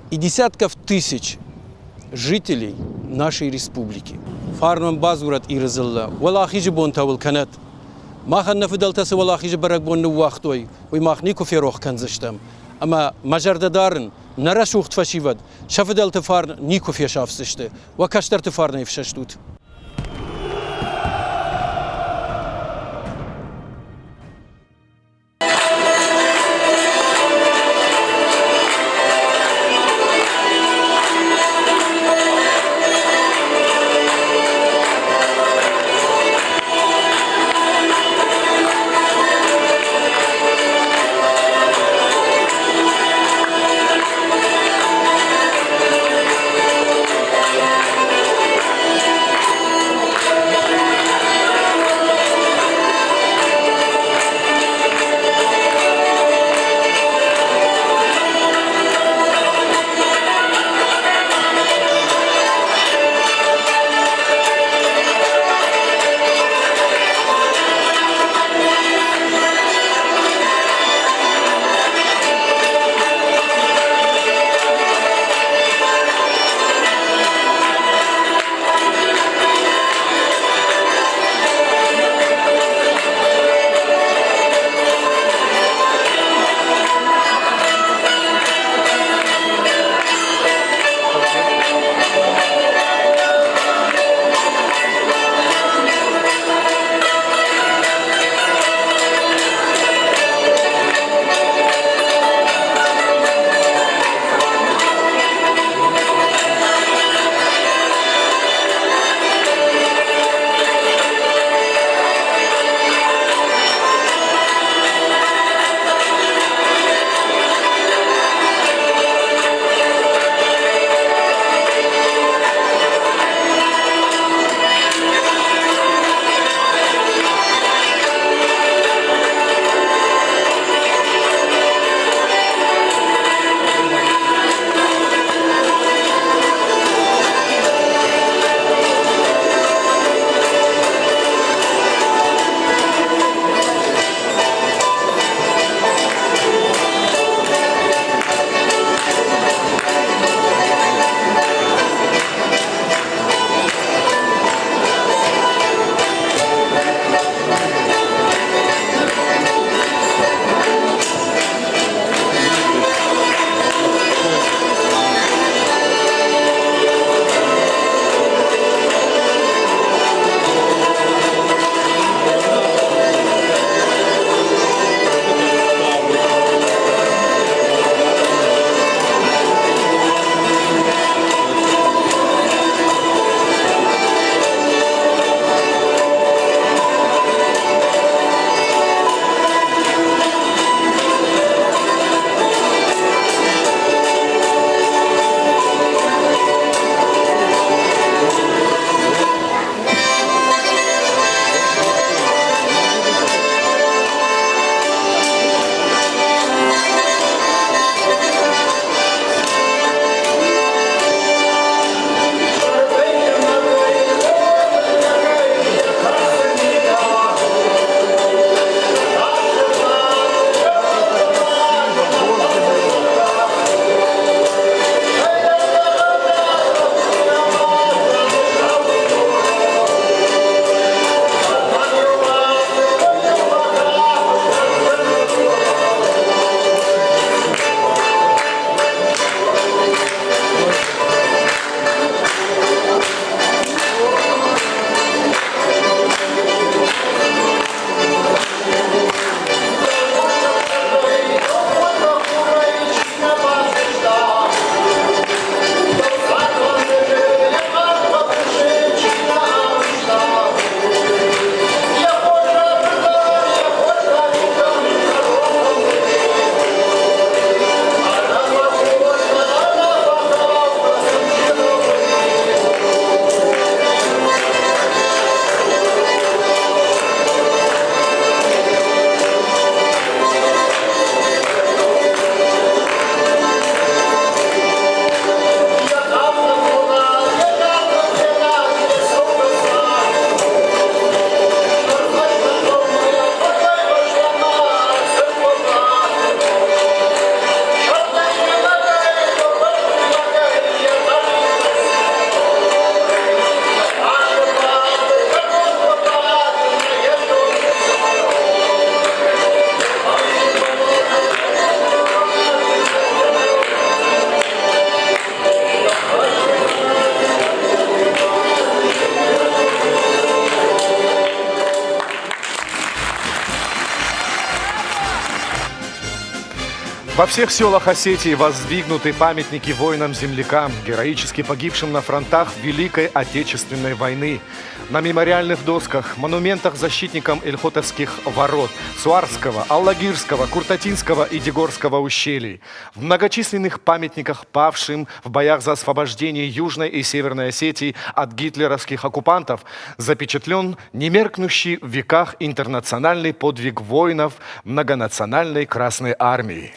и десятков тысяч жителей нашей республики. Фарман базурат ирзалла, валахижи бонтавул канат. Махан нафидалтасы валахижи барак бонну вахтой, уй махнику ферох канзаштам. Ама мажардадарын нарашухт фашивад, шафидалты фар нику фешафсышты, вакаштарты фарна ифшаштут. Во всех селах Осетии воздвигнуты памятники воинам-землякам, героически погибшим на фронтах Великой Отечественной войны. На мемориальных досках, монументах защитникам Ильхотовских ворот, Суарского, Аллагирского, Куртатинского и Дегорского ущелий. В многочисленных памятниках павшим в боях за освобождение Южной и Северной Осетии от гитлеровских оккупантов запечатлен немеркнущий в веках интернациональный подвиг воинов многонациональной Красной Армии.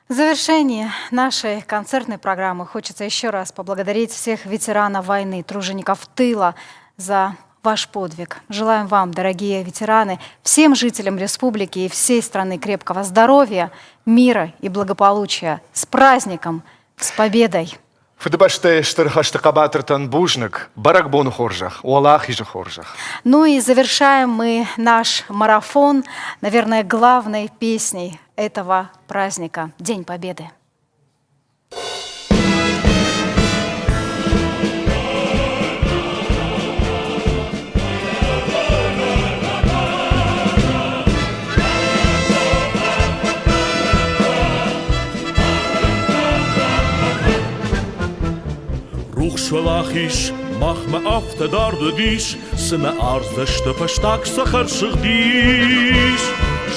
В завершении нашей концертной программы хочется еще раз поблагодарить всех ветеранов войны, тружеников тыла за ваш подвиг. Желаем вам, дорогие ветераны, всем жителям республики и всей страны крепкого здоровья, мира и благополучия. С праздником, с победой! Фидбаште штырхаштыкабатыртан бужник, баракбону хоржах, уалах иже хоржах. Ну и завершаем мы наш марафон, наверное, главной песней этого праздника – День Победы. Швалахиш, махма автодар диш, сына арзышты паштак сахаршых диш.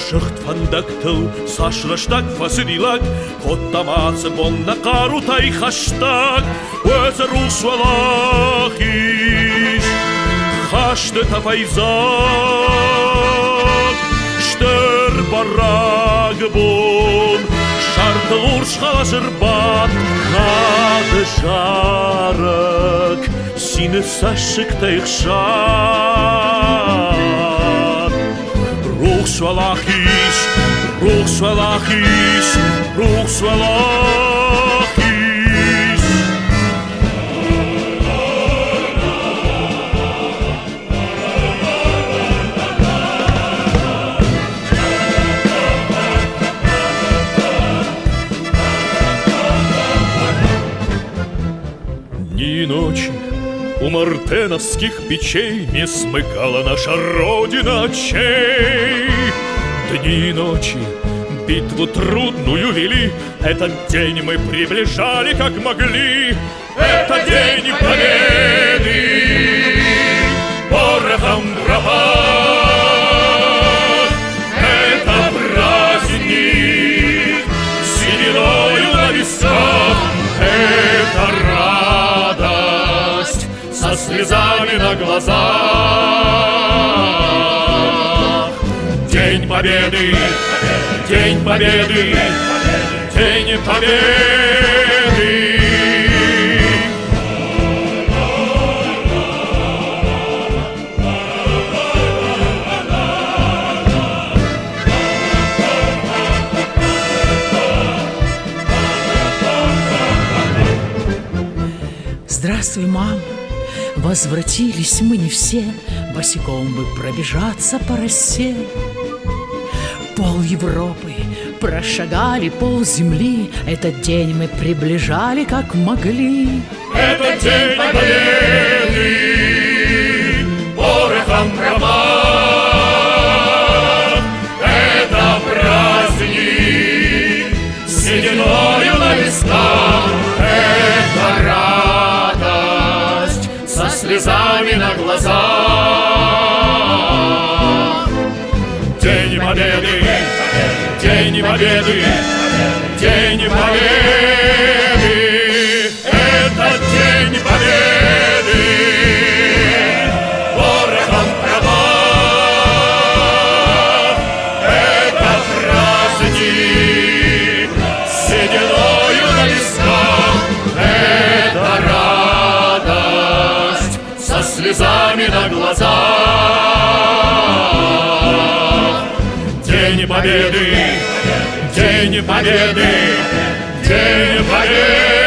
Шыхт фандактыл, сашраштак фасидилак, коттамацы бонна кару тайхаштак, өзі рушвалахиш. Хашты тафайзак, штыр бараг бон, шартылур шхалашырбат, хады жарык, сині сашыктайық шат. Рух швалахиш, рух швалахиш, рух швалахиш. Дни и ночи у мартеновских печей не смыкала наша Родина очей. Дни и ночи битву трудную вели, этот день мы приближали как могли. Это день победы, порохом пропах. Это праздник, сединою на висках. Это радость со слезами на глазах. День Победы, День Победы, День Победы. Здравствуй, мама. Возвратились мы не все, босиком бы пробежаться по росе. Пол Европы прошагали, пол земли, этот день мы приближали как могли. Это день победы, порохом промах. Это праздник, сединою на висках. Это радость со слезами на глазах. День Победы, День Победы, День Победы. Это День Победы, порохом промах. Это праздник, сединою на висках. Это радость со слезами на глазах. День Победы, День Победы, День Победы.